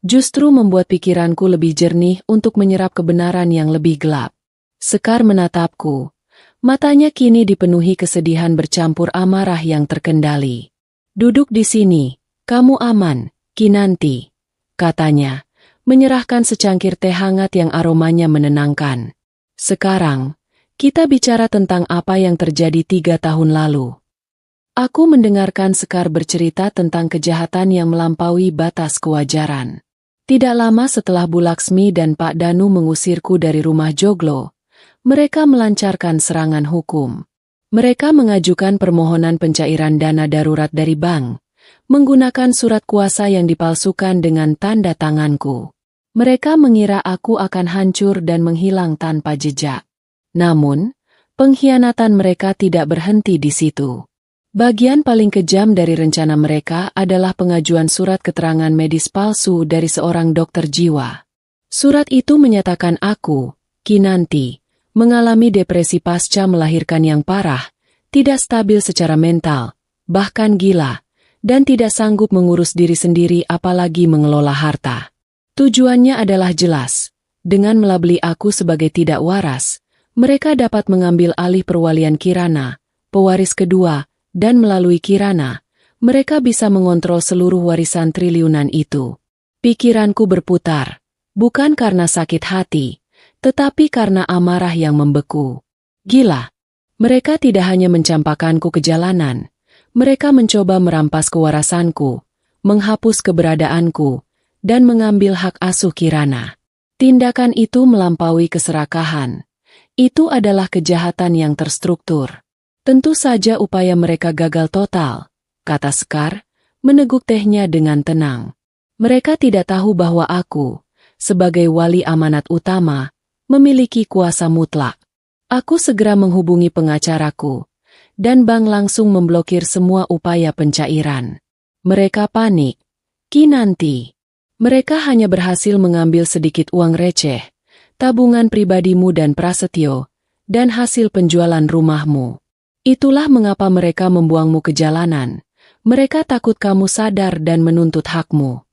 justru membuat pikiranku lebih jernih untuk menyerap kebenaran yang lebih gelap. Sekar menatapku. Matanya kini dipenuhi kesedihan bercampur amarah yang terkendali. Duduk di sini, kamu aman, Kinanti, katanya, menyerahkan secangkir teh hangat yang aromanya menenangkan. Sekarang, kita bicara tentang apa yang terjadi 3 tahun lalu. Aku mendengarkan Sekar bercerita tentang kejahatan yang melampaui batas kewajaran. Tidak lama setelah Bu Laksmi dan Pak Danu mengusirku dari rumah Joglo, mereka melancarkan serangan hukum. Mereka mengajukan permohonan pencairan dana darurat dari bank, menggunakan surat kuasa yang dipalsukan dengan tanda tanganku. Mereka mengira aku akan hancur dan menghilang tanpa jejak. Namun, pengkhianatan mereka tidak berhenti di situ. Bagian paling kejam dari rencana mereka adalah pengajuan surat keterangan medis palsu dari seorang dokter jiwa. Surat itu menyatakan aku, Kinanti, mengalami depresi pasca melahirkan yang parah, tidak stabil secara mental, bahkan gila, dan tidak sanggup mengurus diri sendiri apalagi mengelola harta. Tujuannya adalah jelas, dengan melabeli aku sebagai tidak waras, mereka dapat mengambil alih perwalian Kirana, pewaris kedua, dan melalui Kirana, mereka bisa mengontrol seluruh warisan triliunan itu. Pikiranku berputar, bukan karena sakit hati, tetapi karena amarah yang membeku. Gila. Mereka tidak hanya mencampakkanku ke jalanan, mereka mencoba merampas kewarasanku, menghapus keberadaanku, dan mengambil hak asuh Kirana. Tindakan itu melampaui keserakahan. Itu adalah kejahatan yang terstruktur. Tentu saja upaya mereka gagal total, kata Sekar, meneguk tehnya dengan tenang. Mereka tidak tahu bahwa aku, sebagai wali amanat utama, memiliki kuasa mutlak. Aku segera menghubungi pengacaraku, dan bank langsung memblokir semua upaya pencairan. Mereka panik. Kinanti. Mereka hanya berhasil mengambil sedikit uang receh, tabungan pribadimu dan Prasetyo, dan hasil penjualan rumahmu. Itulah mengapa mereka membuangmu ke jalanan. Mereka takut kamu sadar dan menuntut hakmu.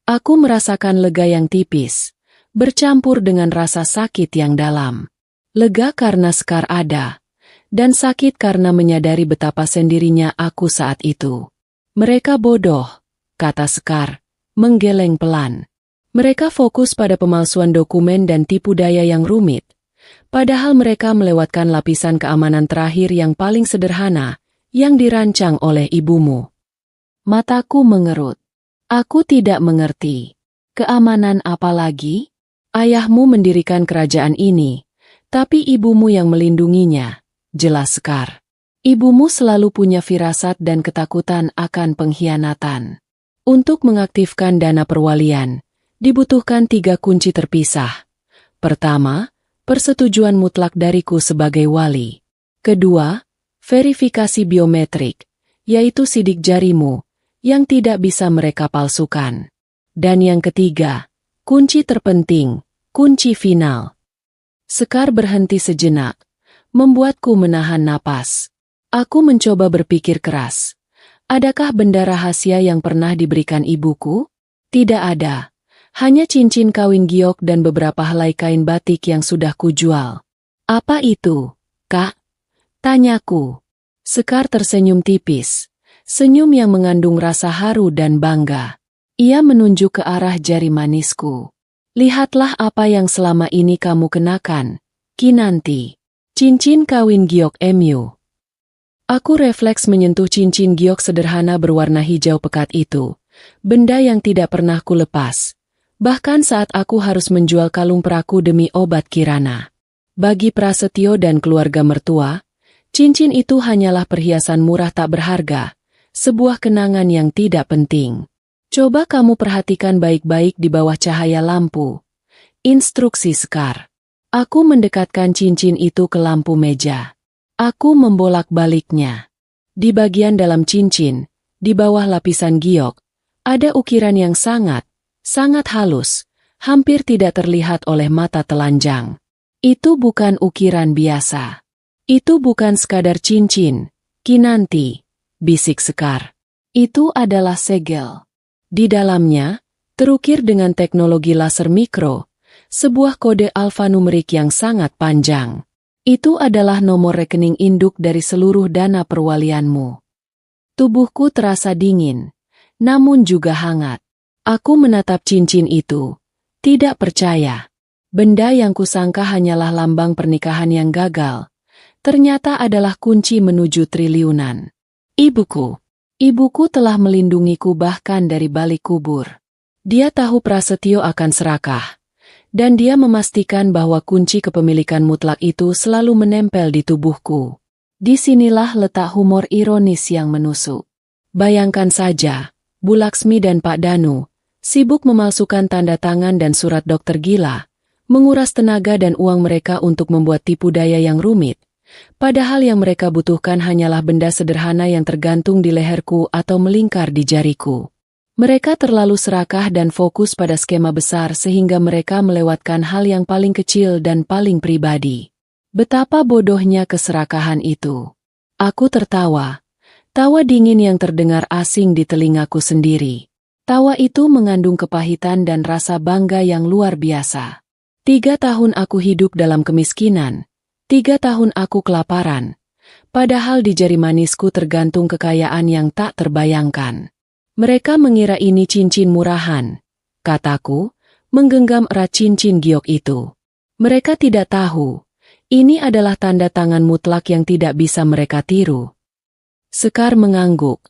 Aku merasakan lega yang tipis, bercampur dengan rasa sakit yang dalam. Lega karena Sekar ada, dan sakit karena menyadari betapa sendirinya aku saat itu. Mereka bodoh, kata Sekar, menggeleng pelan. Mereka fokus pada pemalsuan dokumen dan tipu daya yang rumit, padahal mereka melewatkan lapisan keamanan terakhir yang paling sederhana, yang dirancang oleh ibumu. Mataku mengerut. Aku tidak mengerti. Keamanan apa lagi? Ayahmu mendirikan kerajaan ini, tapi ibumu yang melindunginya, jelas Sekar. Ibumu selalu punya firasat dan ketakutan akan pengkhianatan. Untuk mengaktifkan dana perwalian, dibutuhkan 3 kunci terpisah. Pertama, persetujuan mutlak dariku sebagai wali. Kedua, verifikasi biometrik, yaitu sidik jarimu, yang tidak bisa mereka palsukan. Dan yang ketiga, kunci terpenting, kunci final. Sekar berhenti sejenak, membuatku menahan napas. Aku mencoba berpikir keras. Adakah benda rahasia yang pernah diberikan ibuku? Tidak ada. Hanya cincin kawin giok dan beberapa helai kain batik yang sudah kujual. Apa itu, Kak? Tanyaku. Sekar tersenyum tipis. Senyum yang mengandung rasa haru dan bangga. Ia menunjuk ke arah jari manisku. Lihatlah apa yang selama ini kamu kenakan, Kinanti. Cincin kawin giok MU. Aku refleks menyentuh cincin giok sederhana berwarna hijau pekat itu. Benda yang tidak pernah kulepas. Bahkan saat aku harus menjual kalung peraku demi obat Kirana. Bagi Prasetyo dan keluarga mertua, cincin itu hanyalah perhiasan murah tak berharga. Sebuah kenangan yang tidak penting. Coba kamu perhatikan baik-baik di bawah cahaya lampu. Instruksi Sekar. Aku mendekatkan cincin itu ke lampu meja. Aku membolak-baliknya. Di bagian dalam cincin, di bawah lapisan giok, ada ukiran yang sangat halus, hampir tidak terlihat oleh mata telanjang. Itu bukan ukiran biasa. Itu bukan sekadar cincin, Kinanti, bisik Sekar. Itu adalah segel. Di dalamnya, terukir dengan teknologi laser mikro, Sebuah kode alfanumerik yang sangat panjang. Itu adalah nomor rekening induk dari seluruh dana perwalianmu. Tubuhku terasa dingin, namun juga hangat. Aku menatap cincin itu, tidak percaya. Benda yang kusangka hanyalah lambang pernikahan yang gagal, ternyata adalah kunci menuju triliunan. Ibuku. Ibuku telah melindungiku bahkan dari balik kubur. Dia tahu Prasetyo akan serakah, dan dia memastikan bahwa kunci kepemilikan mutlak itu selalu menempel di tubuhku. Disinilah letak humor ironis yang menusuk. Bayangkan saja, Bu Laksmi dan Pak Danu sibuk memalsukan tanda tangan dan surat dokter gila, menguras tenaga dan uang mereka untuk membuat tipu daya yang rumit. Padahal yang mereka butuhkan hanyalah benda sederhana yang tergantung di leherku atau melingkar di jariku. Mereka terlalu serakah dan fokus pada skema besar sehingga mereka melewatkan hal yang paling kecil dan paling pribadi. Betapa bodohnya keserakahan itu. Aku tertawa. Tawa dingin yang terdengar asing di telingaku sendiri. Tawa itu mengandung kepahitan dan rasa bangga yang luar biasa. 3 tahun aku hidup dalam kemiskinan. 3 tahun aku kelaparan. Padahal di jari manisku tergantung kekayaan yang tak terbayangkan. Mereka mengira ini cincin murahan, kataku, menggenggam erat cincin giok itu. Mereka tidak tahu, ini adalah tanda tangan mutlak yang tidak bisa mereka tiru. Sekar mengangguk,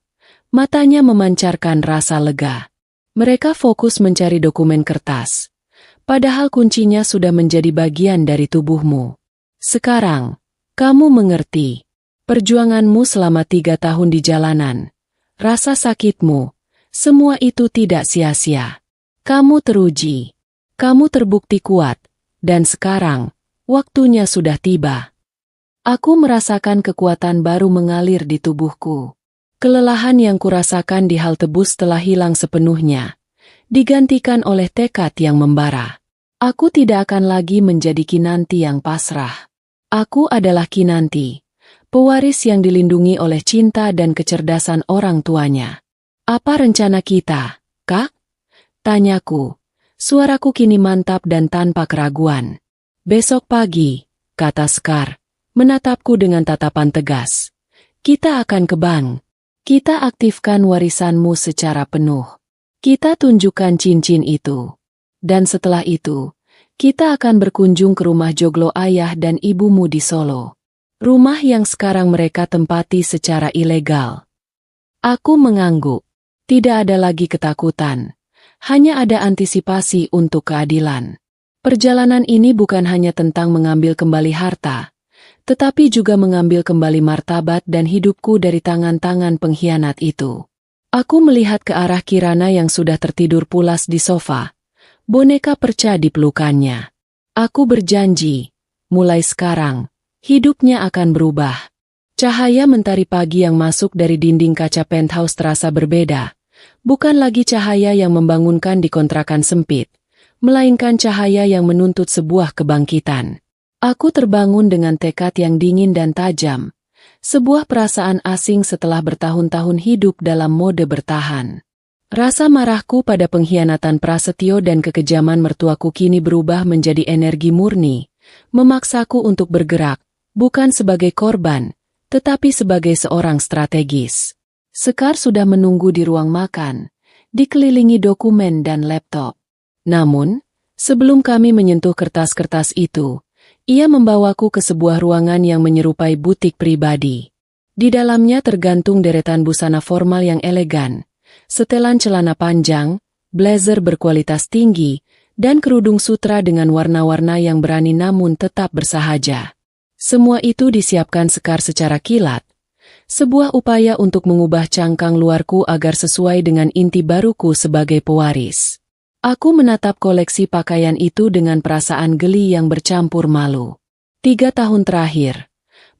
matanya memancarkan rasa lega. Mereka fokus mencari dokumen kertas, padahal kuncinya sudah menjadi bagian dari tubuhmu. Sekarang, kamu mengerti. Perjuanganmu selama 3 tahun di jalanan, rasa sakitmu, semua itu tidak sia-sia. Kamu teruji, kamu terbukti kuat, dan sekarang, waktunya sudah tiba. Aku merasakan kekuatan baru mengalir di tubuhku. Kelelahan yang kurasakan di halte bus telah hilang sepenuhnya, digantikan oleh tekad yang membara. Aku tidak akan lagi menjadi Kinanti yang pasrah. Aku adalah Kinanti, pewaris yang dilindungi oleh cinta dan kecerdasan orang tuanya. Apa rencana kita, Kak? Tanyaku. Suaraku kini mantap dan tanpa keraguan. Besok pagi, kata Sekar, menatapku dengan tatapan tegas. Kita akan ke bank. Kita aktifkan warisanmu secara penuh. Kita tunjukkan cincin itu. Dan setelah itu, kita akan berkunjung ke rumah joglo ayah dan ibumu di Solo. Rumah yang sekarang mereka tempati secara ilegal. Aku mengangguk. Tidak ada lagi ketakutan. Hanya ada antisipasi untuk keadilan. Perjalanan ini bukan hanya tentang mengambil kembali harta, tetapi juga mengambil kembali martabat dan hidupku dari tangan-tangan pengkhianat itu. Aku melihat ke arah Kirana yang sudah tertidur pulas di sofa. Boneka perca di pelukannya. Aku berjanji, mulai sekarang, hidupnya akan berubah. Cahaya mentari pagi yang masuk dari dinding kaca penthouse terasa berbeda. Bukan lagi cahaya yang membangunkan di kontrakan sempit, melainkan cahaya yang menuntut sebuah kebangkitan. Aku terbangun dengan tekad yang dingin dan tajam, sebuah perasaan asing setelah bertahun-tahun hidup dalam mode bertahan. Rasa marahku pada pengkhianatan Prasetyo dan kekejaman mertuaku kini berubah menjadi energi murni, memaksaku untuk bergerak, bukan sebagai korban, tetapi sebagai seorang strategis. Sekar sudah menunggu di ruang makan, dikelilingi dokumen dan laptop. Namun, sebelum kami menyentuh kertas-kertas itu, ia membawaku ke sebuah ruangan yang menyerupai butik pribadi. Di dalamnya tergantung deretan busana formal yang elegan, setelan celana panjang, blazer berkualitas tinggi, dan kerudung sutra dengan warna-warna yang berani namun tetap bersahaja. Semua itu disiapkan Sekar secara kilat, sebuah upaya untuk mengubah cangkang luarku agar sesuai dengan inti baruku sebagai pewaris. Aku menatap koleksi pakaian itu dengan perasaan geli yang bercampur malu. 3 tahun terakhir,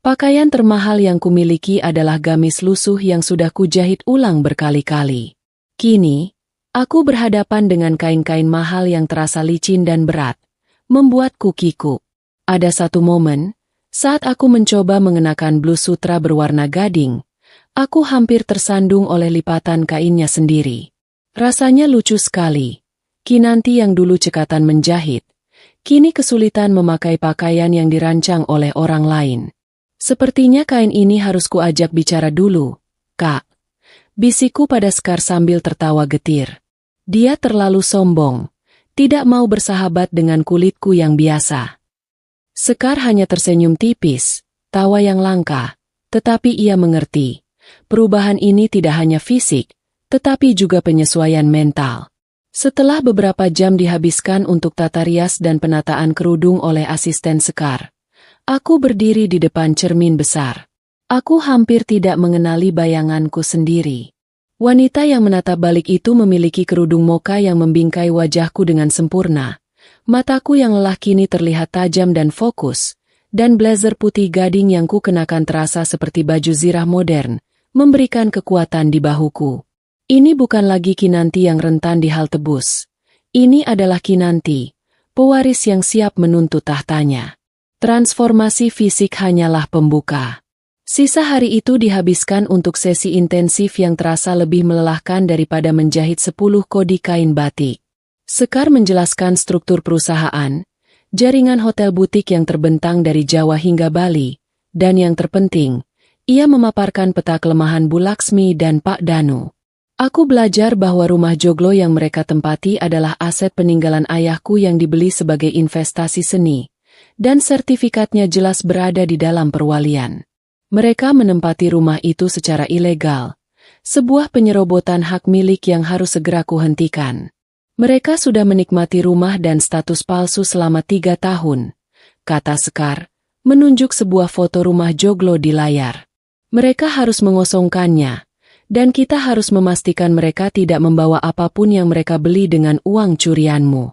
pakaian termahal yang kumiliki adalah gamis lusuh yang sudah kujahit ulang berkali-kali. Kini, aku berhadapan dengan kain-kain mahal yang terasa licin dan berat, membuatku kikuk. Ada satu momen, saat aku mencoba mengenakan blus sutra berwarna gading, aku hampir tersandung oleh lipatan kainnya sendiri. Rasanya lucu sekali. Kinanti yang dulu cekatan menjahit, kini kesulitan memakai pakaian yang dirancang oleh orang lain. Sepertinya kain ini harus kuajak bicara dulu, Kak. Bisikku pada Sekar sambil tertawa getir. Dia terlalu sombong, tidak mau bersahabat dengan kulitku yang biasa. Sekar hanya tersenyum tipis, tawa yang langka, tetapi ia mengerti. Perubahan ini tidak hanya fisik, tetapi juga penyesuaian mental. Setelah beberapa jam dihabiskan untuk tata rias dan penataan kerudung oleh asisten Sekar, aku berdiri di depan cermin besar. Aku hampir tidak mengenali bayanganku sendiri. Wanita yang menatap balik itu memiliki kerudung mocha yang membingkai wajahku dengan sempurna. Mataku yang lelah kini terlihat tajam dan fokus, dan blazer putih gading yang ku kenakan terasa seperti baju zirah modern, memberikan kekuatan di bahuku. Ini bukan lagi Kinanti yang rentan di halte bus. Ini adalah Kinanti, pewaris yang siap menuntut tahtanya. Transformasi fisik hanyalah pembuka. Sisa hari itu dihabiskan untuk sesi intensif yang terasa lebih melelahkan daripada menjahit 10 kodi kain batik. Sekar menjelaskan struktur perusahaan, jaringan hotel butik yang terbentang dari Jawa hingga Bali, dan yang terpenting, ia memaparkan peta kelemahan Bu Laksmi dan Pak Danu. Aku belajar bahwa rumah joglo yang mereka tempati adalah aset peninggalan ayahku yang dibeli sebagai investasi seni, dan sertifikatnya jelas berada di dalam perwalian. Mereka menempati rumah itu secara ilegal, sebuah penyerobotan hak milik yang harus segera kuhentikan. Mereka sudah menikmati rumah dan status palsu selama 3 tahun, kata Sekar, menunjuk sebuah foto rumah joglo di layar. Mereka harus mengosongkannya, dan kita harus memastikan mereka tidak membawa apapun yang mereka beli dengan uang curianmu.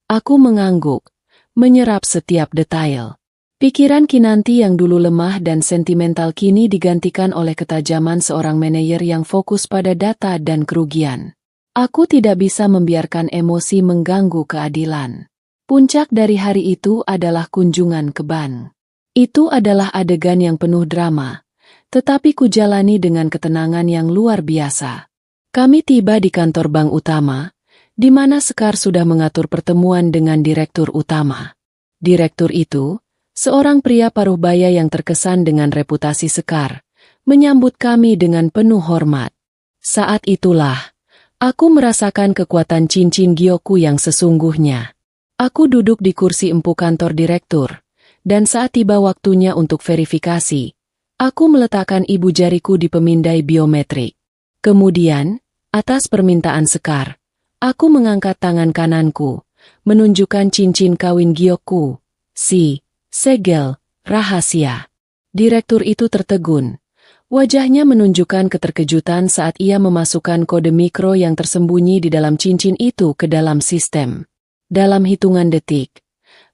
Aku mengangguk, menyerap setiap detail. Pikiran Kinanti yang dulu lemah dan sentimental kini digantikan oleh ketajaman seorang manajer yang fokus pada data dan kerugian. Aku tidak bisa membiarkan emosi mengganggu keadilan. Puncak dari hari itu adalah kunjungan ke bank. Itu adalah adegan yang penuh drama, tetapi kujalani dengan ketenangan yang luar biasa. Kami tiba di kantor bank utama, di mana Sekar sudah mengatur pertemuan dengan direktur utama. Direktur itu, seorang pria paruh-baya yang terkesan dengan reputasi Sekar, menyambut kami dengan penuh hormat. Saat itulah, aku merasakan kekuatan cincin gioku yang sesungguhnya. Aku duduk di kursi empuk kantor direktur, dan saat tiba waktunya untuk verifikasi, aku meletakkan ibu jariku di pemindai biometrik. Kemudian, atas permintaan Sekar, aku mengangkat tangan kananku, menunjukkan cincin kawin gioku, segel rahasia. Direktur itu tertegun. Wajahnya menunjukkan keterkejutan saat ia memasukkan kode mikro yang tersembunyi di dalam cincin itu ke dalam sistem. Dalam hitungan detik,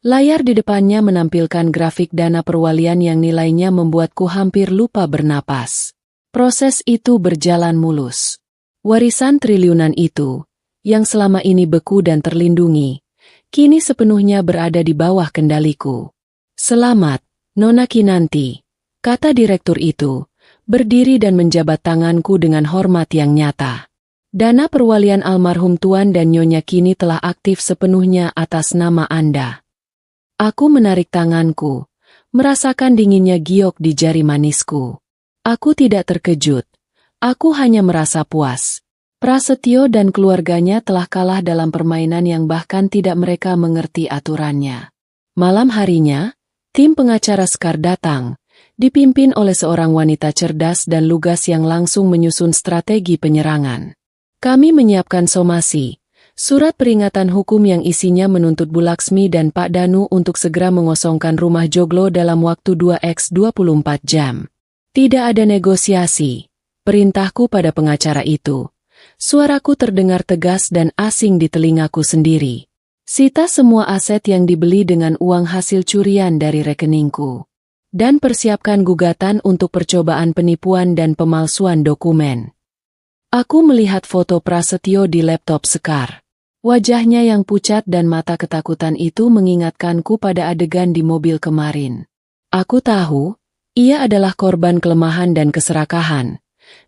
layar di depannya menampilkan grafik dana perwalian yang nilainya membuatku hampir lupa bernapas. Proses itu berjalan mulus. Warisan triliunan itu, yang selama ini beku dan terlindungi, kini sepenuhnya berada di bawah kendaliku. Selamat, Nona Kinanti, kata direktur itu, berdiri dan menjabat tanganku dengan hormat yang nyata. Dana perwalian almarhum Tuan dan Nyonya kini telah aktif sepenuhnya atas nama Anda. Aku menarik tanganku, merasakan dinginnya giok di jari manisku. Aku tidak terkejut, aku hanya merasa puas. Prasetyo dan keluarganya telah kalah dalam permainan yang bahkan tidak mereka mengerti aturannya. Malam harinya, tim pengacara Sekar datang, dipimpin oleh seorang wanita cerdas dan lugas yang langsung menyusun strategi penyerangan. Kami menyiapkan somasi, surat peringatan hukum yang isinya menuntut Bu Laksmi dan Pak Danu untuk segera mengosongkan rumah joglo dalam waktu 2x24 jam. Tidak ada negosiasi, perintahku pada pengacara itu. Suaraku terdengar tegas dan asing di telingaku sendiri. Sita semua aset yang dibeli dengan uang hasil curian dari rekeningku. Dan persiapkan gugatan untuk percobaan penipuan dan pemalsuan dokumen. Aku melihat foto Prasetyo di laptop Sekar. Wajahnya yang pucat dan mata ketakutan itu mengingatkanku pada adegan di mobil kemarin. Aku tahu, ia adalah korban kelemahan dan keserakahan.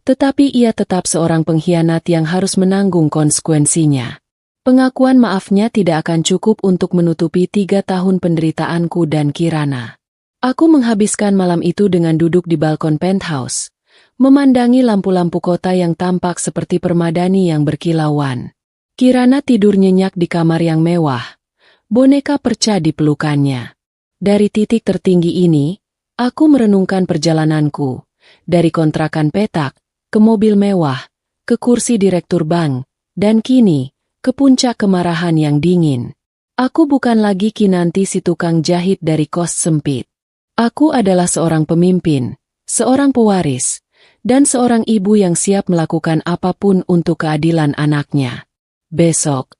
Tetapi ia tetap seorang pengkhianat yang harus menanggung konsekuensinya. Pengakuan maafnya tidak akan cukup untuk menutupi 3 tahun penderitaanku dan Kirana. Aku menghabiskan malam itu dengan duduk di balkon penthouse, memandangi lampu-lampu kota yang tampak seperti permadani yang berkilauan. Kirana tidur nyenyak di kamar yang mewah, boneka perca di pelukannya. Dari titik tertinggi ini, aku merenungkan perjalananku, dari kontrakan petak, ke mobil mewah, ke kursi direktur bank, dan kini, ke puncak kemarahan yang dingin. Aku bukan lagi Kinanti si tukang jahit dari kos sempit. Aku adalah seorang pemimpin, seorang pewaris, dan seorang ibu yang siap melakukan apapun untuk keadilan anaknya. Besok,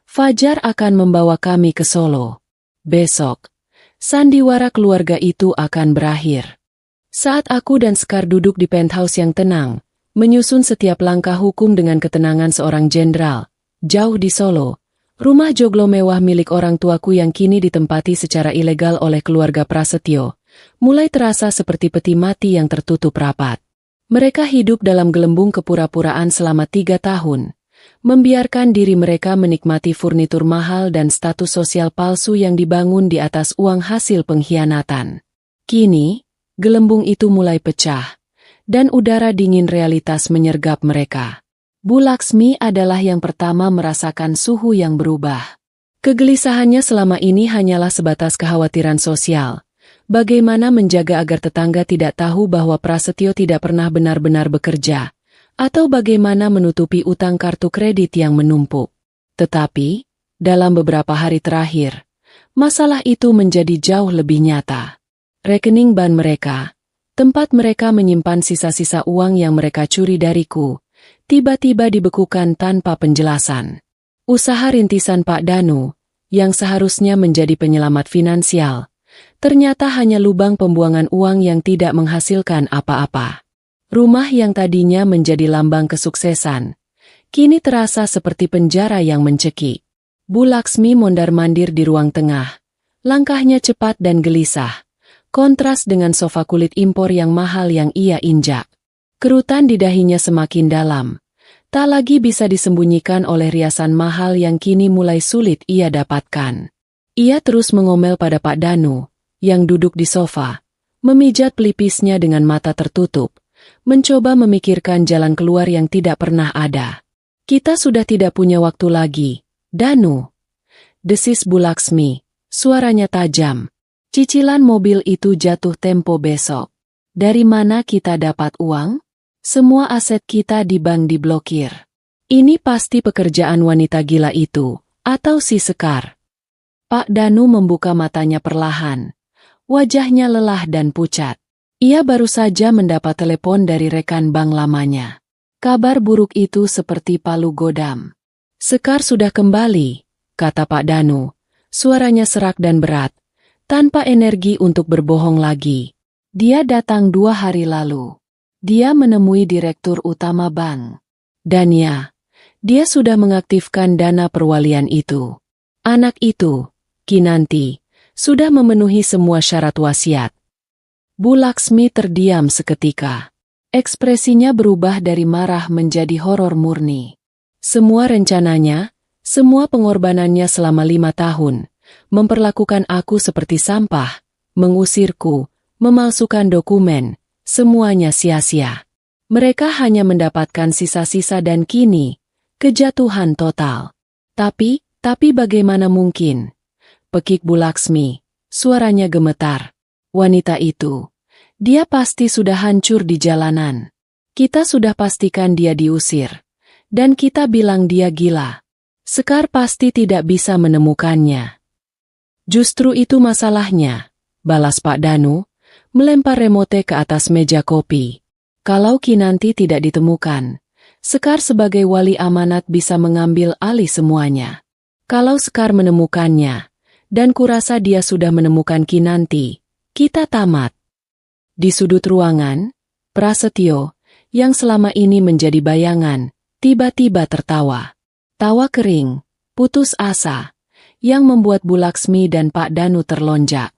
Fajar akan membawa kami ke Solo. Besok, sandiwara keluarga itu akan berakhir. Saat aku dan Sekar duduk di penthouse yang tenang, menyusun setiap langkah hukum dengan ketenangan seorang jenderal, jauh di Solo, rumah joglo mewah milik orang tuaku yang kini ditempati secara ilegal oleh keluarga Prasetyo, mulai terasa seperti peti mati yang tertutup rapat. Mereka hidup dalam gelembung kepura-puraan selama 3 tahun, membiarkan diri mereka menikmati furnitur mahal dan status sosial palsu yang dibangun di atas uang hasil pengkhianatan. Kini, gelembung itu mulai pecah, dan udara dingin realitas menyergap mereka. Bu Laksmi adalah yang pertama merasakan suhu yang berubah. Kegelisahannya selama ini hanyalah sebatas kekhawatiran sosial. Bagaimana menjaga agar tetangga tidak tahu bahwa Prasetyo tidak pernah benar-benar bekerja, atau bagaimana menutupi utang kartu kredit yang menumpuk. Tetapi, dalam beberapa hari terakhir, masalah itu menjadi jauh lebih nyata. Rekening bank mereka, tempat mereka menyimpan sisa-sisa uang yang mereka curi dariku, tiba-tiba dibekukan tanpa penjelasan. Usaha rintisan Pak Danu, yang seharusnya menjadi penyelamat finansial, ternyata hanya lubang pembuangan uang yang tidak menghasilkan apa-apa. Rumah yang tadinya menjadi lambang kesuksesan, kini terasa seperti penjara yang mencekik. Bu Laksmi mondar-mandir di ruang tengah, langkahnya cepat dan gelisah, kontras dengan sofa kulit impor yang mahal yang ia injak. Kerutan di dahinya semakin dalam, tak lagi bisa disembunyikan oleh riasan mahal yang kini mulai sulit ia dapatkan. Ia terus mengomel pada Pak Danu, yang duduk di sofa, memijat pelipisnya dengan mata tertutup, mencoba memikirkan jalan keluar yang tidak pernah ada. Kita sudah tidak punya waktu lagi, Danu. Desis Bu Laksmi, suaranya tajam. Cicilan mobil itu jatuh tempo besok. Dari mana kita dapat uang? Semua aset kita di bank diblokir. Ini pasti pekerjaan wanita gila itu, atau si Sekar. Pak Danu membuka matanya perlahan. Wajahnya lelah dan pucat. Ia baru saja mendapat telepon dari rekan bank lamanya. Kabar buruk itu seperti palu godam. Sekar sudah kembali, kata Pak Danu. Suaranya serak dan berat, tanpa energi untuk berbohong lagi. Dia datang 2 hari lalu. Dia menemui direktur utama bank. Dan ya, dia sudah mengaktifkan dana perwalian itu. Anak itu, Kinanti, sudah memenuhi semua syarat wasiat. Bu Laksmi terdiam seketika. Ekspresinya berubah dari marah menjadi horor murni. Semua rencananya, semua pengorbanannya selama 5 tahun, memperlakukan aku seperti sampah, mengusirku, memalsukan dokumen, semuanya sia-sia. Mereka hanya mendapatkan sisa-sisa dan kini, kejatuhan total. Tapi bagaimana mungkin? Pekik Bu Laksmi, suaranya gemetar. Wanita itu, dia pasti sudah hancur di jalanan. Kita sudah pastikan dia diusir. Dan kita bilang dia gila. Sekar pasti tidak bisa menemukannya. Justru itu masalahnya, balas Pak Danu, melempar remote ke atas meja kopi. Kalau Kinanti tidak ditemukan, Sekar sebagai wali amanat bisa mengambil alih semuanya. Kalau Sekar menemukannya, dan kurasa dia sudah menemukan Kinanti, kita tamat. Di sudut ruangan, Prasetyo, yang selama ini menjadi bayangan, tiba-tiba tertawa. Tawa kering, putus asa, yang membuat Bu Laksmi dan Pak Danu terlonjak.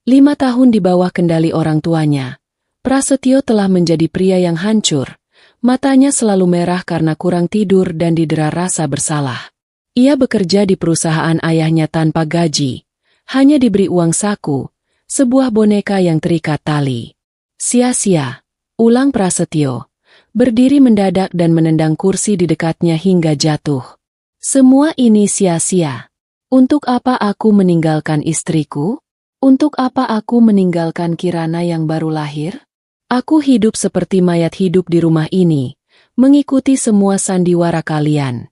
5 tahun di bawah kendali orang tuanya, Prasetyo telah menjadi pria yang hancur, matanya selalu merah karena kurang tidur dan didera rasa bersalah. Ia bekerja di perusahaan ayahnya tanpa gaji, hanya diberi uang saku, sebuah boneka yang terikat tali. Sia-sia, ulang Prasetyo, berdiri mendadak dan menendang kursi di dekatnya hingga jatuh. Semua ini sia-sia. Untuk apa aku meninggalkan istriku? Untuk apa aku meninggalkan Kirana yang baru lahir? Aku hidup seperti mayat hidup di rumah ini, mengikuti semua sandiwara kalian.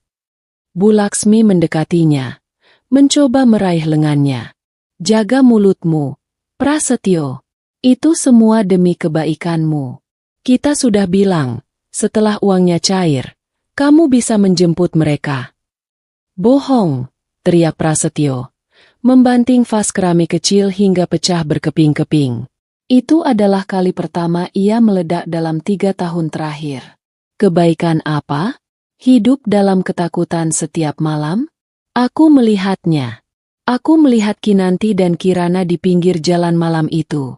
Bu Laksmi mendekatinya, mencoba meraih lengannya. Jaga mulutmu, Prasetyo. Itu semua demi kebaikanmu. Kita sudah bilang, setelah uangnya cair, kamu bisa menjemput mereka. Bohong, teriak Prasetyo, membanting vas keramik kecil hingga pecah berkeping-keping. Itu adalah kali pertama ia meledak dalam 3 tahun terakhir. Kebaikan apa? Hidup dalam ketakutan setiap malam? Aku melihatnya. Aku melihat Kinanti dan Kirana di pinggir jalan malam itu.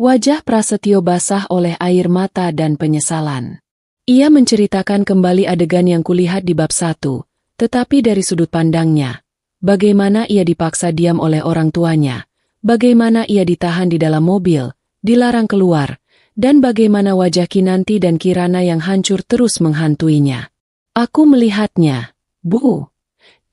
Wajah Prasetyo basah oleh air mata dan penyesalan. Ia menceritakan kembali adegan yang kulihat di bab 1, tetapi dari sudut pandangnya. Bagaimana ia dipaksa diam oleh orang tuanya, bagaimana ia ditahan di dalam mobil, dilarang keluar, dan bagaimana wajah Kinanti dan Kirana yang hancur terus menghantuinya. Aku melihatnya, Bu.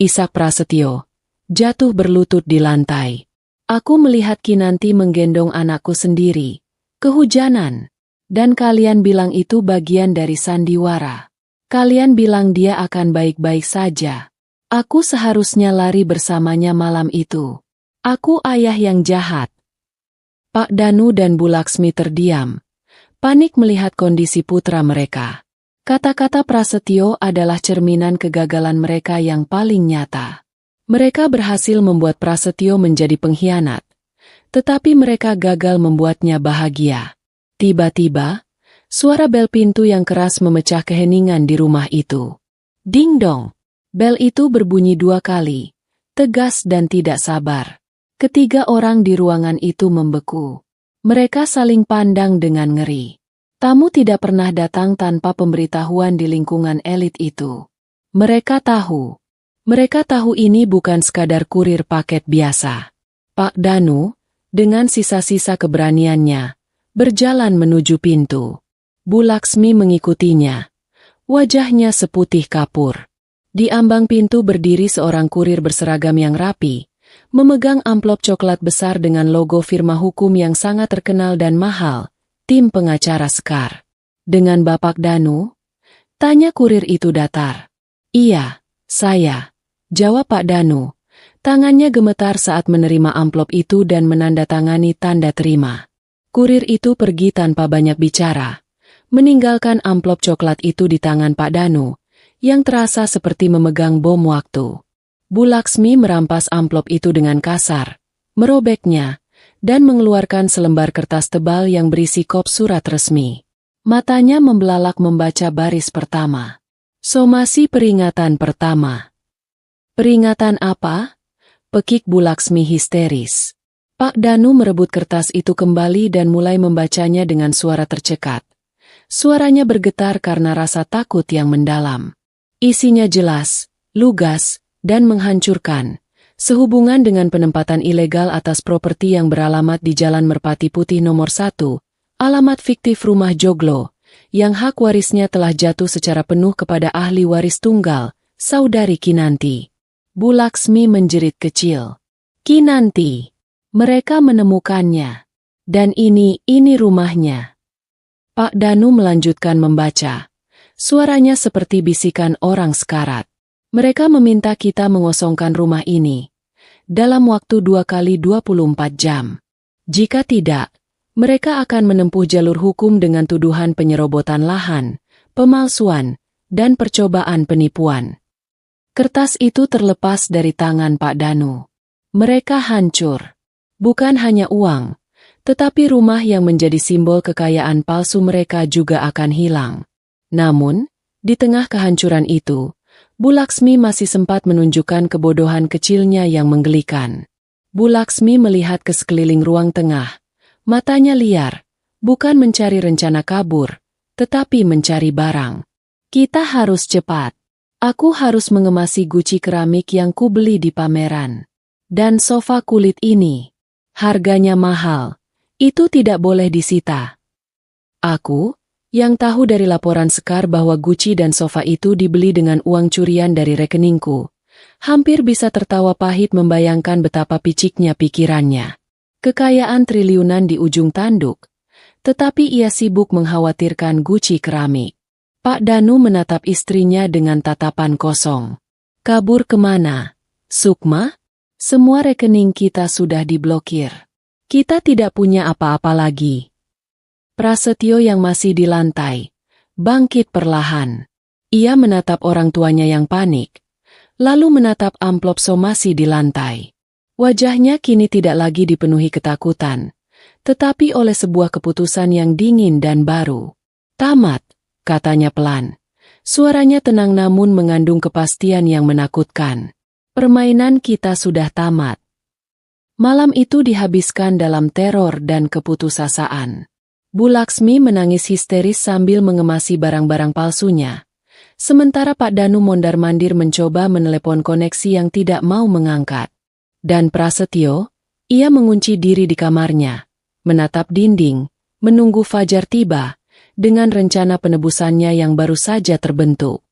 Isak Prasetyo jatuh berlutut di lantai. Aku melihat Kinanti menggendong anakku sendiri. Kehujanan. Dan kalian bilang itu bagian dari sandiwara. Kalian bilang dia akan baik-baik saja. Aku seharusnya lari bersamanya malam itu. Aku ayah yang jahat. Pak Danu dan Bu Laksmi terdiam. Panik melihat kondisi putra mereka. Kata-kata Prasetyo adalah cerminan kegagalan mereka yang paling nyata. Mereka berhasil membuat Prasetyo menjadi pengkhianat. Tetapi mereka gagal membuatnya bahagia. Tiba-tiba, suara bel pintu yang keras memecah keheningan di rumah itu. Ding dong! Bel itu berbunyi 2 kali, tegas dan tidak sabar. Ketiga orang di ruangan itu membeku. Mereka saling pandang dengan ngeri. Tamu tidak pernah datang tanpa pemberitahuan di lingkungan elit itu. Mereka tahu. Mereka tahu ini bukan sekadar kurir paket biasa. Pak Danu, dengan sisa-sisa keberaniannya, berjalan menuju pintu. Bu Laksmi mengikutinya. Wajahnya seputih kapur. Di ambang pintu berdiri seorang kurir berseragam yang rapi, memegang amplop coklat besar dengan logo firma hukum yang sangat terkenal dan mahal. Tim pengacara Sekar. Dengan Bapak Danu? Tanya kurir itu datar. Iya, saya. Jawab Pak Danu. Tangannya gemetar saat menerima amplop itu dan menandatangani tanda terima. Kurir itu pergi tanpa banyak bicara. Meninggalkan amplop coklat itu di tangan Pak Danu, yang terasa seperti memegang bom waktu. Bu Laksmi merampas amplop itu dengan kasar, merobeknya, dan mengeluarkan selembar kertas tebal yang berisi kop surat resmi. Matanya membelalak membaca baris pertama. Somasi peringatan pertama. Peringatan apa? Pekik Bu Laksmi histeris. Pak Danu merebut kertas itu kembali dan mulai membacanya dengan suara tercekat. Suaranya bergetar karena rasa takut yang mendalam. Isinya jelas, lugas, dan menghancurkan. Sehubungan dengan penempatan ilegal atas properti yang beralamat di Jalan Merpati Putih nomor 1, alamat fiktif rumah Joglo, yang hak warisnya telah jatuh secara penuh kepada ahli waris tunggal, Saudari Kinanti. Bu Laksmi menjerit kecil. Kinanti. Mereka menemukannya. Dan ini rumahnya. Pak Danu melanjutkan membaca. Suaranya seperti bisikan orang sekarat. Mereka meminta kita mengosongkan rumah ini dalam waktu 2 kali 24 jam. Jika tidak, mereka akan menempuh jalur hukum dengan tuduhan penyerobotan lahan, pemalsuan, dan percobaan penipuan. Kertas itu terlepas dari tangan Pak Danu. Mereka hancur. Bukan hanya uang, tetapi rumah yang menjadi simbol kekayaan palsu mereka juga akan hilang. Namun, di tengah kehancuran itu, Bu Laksmi masih sempat menunjukkan kebodohan kecilnya yang menggelikan. Bu Laksmi melihat ke sekeliling ruang tengah. Matanya liar, bukan mencari rencana kabur, tetapi mencari barang. Kita harus cepat. Aku harus mengemasi guci keramik yang kubeli di pameran. Dan sofa kulit ini. Harganya mahal. Itu tidak boleh disita. Aku, yang tahu dari laporan Sekar bahwa guci dan sofa itu dibeli dengan uang curian dari rekeningku, hampir bisa tertawa pahit membayangkan betapa piciknya pikirannya. Kekayaan triliunan di ujung tanduk. Tetapi ia sibuk mengkhawatirkan guci keramik. Pak Danu menatap istrinya dengan tatapan kosong. Kabur kemana? Sukma? Semua rekening kita sudah diblokir. Kita tidak punya apa-apa lagi. Prasetyo yang masih di lantai bangkit perlahan. Ia menatap orang tuanya yang panik, lalu menatap amplop somasi di lantai. Wajahnya kini tidak lagi dipenuhi ketakutan, tetapi oleh sebuah keputusan yang dingin dan baru. Tamat, katanya pelan. Suaranya tenang namun mengandung kepastian yang menakutkan. Permainan kita sudah tamat. Malam itu dihabiskan dalam teror dan keputusasaan. Bu Laksmi menangis histeris sambil mengemasi barang-barang palsunya. Sementara Pak Danu mondar-mandir mencoba menelepon koneksi yang tidak mau mengangkat. Dan Prasetyo, ia mengunci diri di kamarnya, menatap dinding, menunggu fajar tiba, dengan rencana penebusannya yang baru saja terbentuk.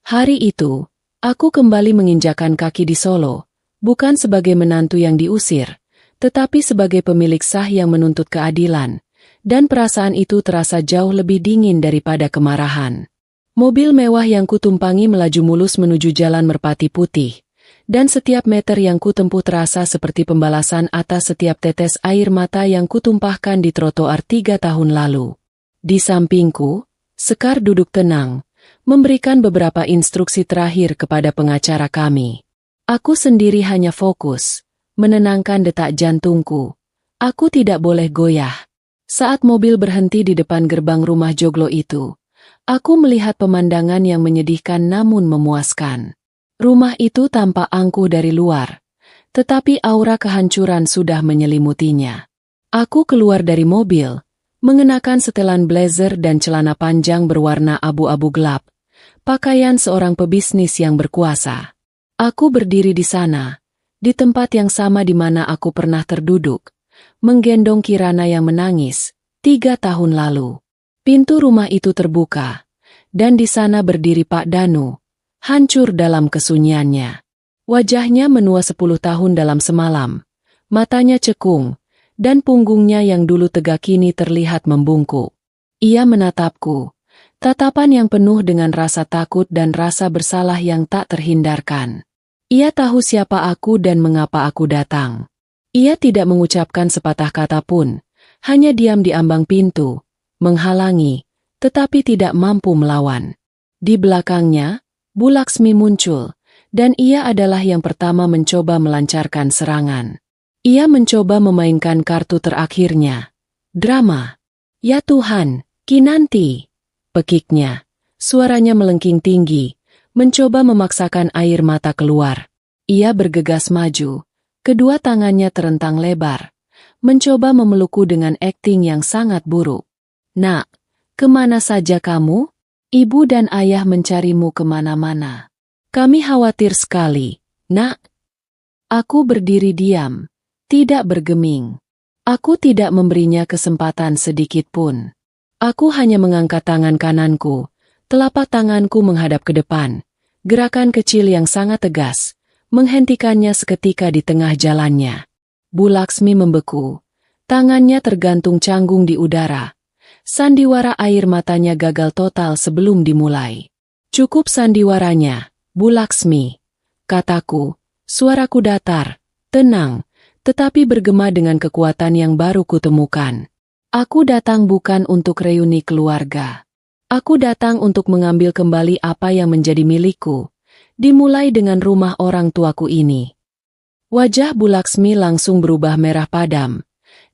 Hari itu, aku kembali menginjakan kaki di Solo, bukan sebagai menantu yang diusir, tetapi sebagai pemilik sah yang menuntut keadilan, dan perasaan itu terasa jauh lebih dingin daripada kemarahan. Mobil mewah yang kutumpangi melaju mulus menuju Jalan Merpati Putih, dan setiap meter yang kutempuh terasa seperti pembalasan atas setiap tetes air mata yang kutumpahkan di trotoar 3 tahun lalu. Di sampingku, Sekar duduk tenang, memberikan beberapa instruksi terakhir kepada pengacara kami. Aku sendiri hanya fokus, menenangkan detak jantungku. Aku tidak boleh goyah. Saat mobil berhenti di depan gerbang rumah joglo itu, aku melihat pemandangan yang menyedihkan namun memuaskan. Rumah itu tampak angkuh dari luar, tetapi aura kehancuran sudah menyelimutinya. Aku keluar dari mobil, mengenakan setelan blazer dan celana panjang berwarna abu-abu gelap, pakaian seorang pebisnis yang berkuasa. Aku berdiri di sana, di tempat yang sama di mana aku pernah terduduk, menggendong Kirana yang menangis 3 tahun lalu. Pintu rumah itu terbuka, dan di sana berdiri Pak Danu, hancur dalam kesunyiannya. Wajahnya menua 10 tahun dalam semalam, matanya cekung, dan punggungnya yang dulu tegak kini terlihat membungkuk. Ia menatapku, tatapan yang penuh dengan rasa takut dan rasa bersalah yang tak terhindarkan. Ia tahu siapa aku dan mengapa aku datang. Ia tidak mengucapkan sepatah kata pun, hanya diam di ambang pintu, menghalangi, tetapi tidak mampu melawan. Di belakangnya, Bu Laksmi muncul, dan ia adalah yang pertama mencoba melancarkan serangan. Ia mencoba memainkan kartu terakhirnya. Drama. Ya Tuhan, Kinanti. Pekiknya. Suaranya melengking tinggi, mencoba memaksakan air mata keluar. Ia bergegas maju, kedua tangannya terentang lebar, mencoba memelukku dengan akting yang sangat buruk. Nak, kemana saja kamu? Ibu dan ayah mencarimu kemana-mana. Kami khawatir sekali, nak. Aku berdiri diam. Tidak bergeming. Aku tidak memberinya kesempatan sedikit pun. Aku hanya mengangkat tangan kananku, telapak tanganku menghadap ke depan, gerakan kecil yang sangat tegas, menghentikannya seketika di tengah jalannya. Bu Laksmi membeku, tangannya tergantung canggung di udara. Sandiwara air matanya gagal total sebelum dimulai. Cukup sandiwaranya, Bu Laksmi, kataku, suaraku datar, tenang, tetapi bergema dengan kekuatan yang baru kutemukan. Aku datang bukan untuk reuni keluarga. Aku datang untuk mengambil kembali apa yang menjadi milikku, dimulai dengan rumah orang tuaku ini. Wajah Bu Laksmi langsung berubah merah padam.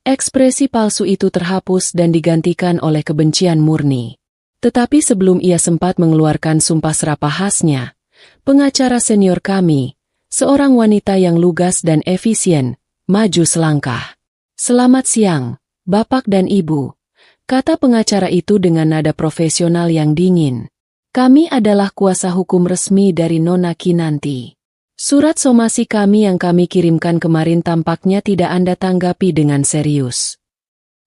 Ekspresi palsu itu terhapus dan digantikan oleh kebencian murni. Tetapi sebelum ia sempat mengeluarkan sumpah serapah khasnya, pengacara senior kami, seorang wanita yang lugas dan efisien, maju selangkah. Selamat siang, Bapak dan Ibu, kata pengacara itu dengan nada profesional yang dingin. Kami adalah kuasa hukum resmi dari Nona Kinanti. Surat somasi kami yang kami kirimkan kemarin tampaknya tidak Anda tanggapi dengan serius.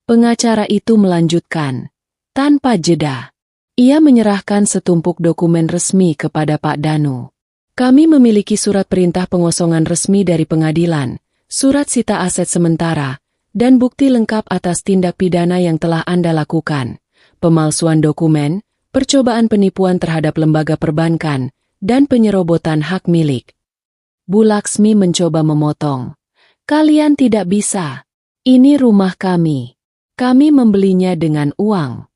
Pengacara itu melanjutkan, tanpa jeda. Ia menyerahkan setumpuk dokumen resmi kepada Pak Danu. Kami memiliki surat perintah pengosongan resmi dari pengadilan, surat sita aset sementara, dan bukti lengkap atas tindak pidana yang telah Anda lakukan, pemalsuan dokumen, percobaan penipuan terhadap lembaga perbankan, dan penyerobotan hak milik. Bu Laksmi mencoba memotong. Kalian tidak bisa. Ini rumah kami. Kami membelinya dengan uang.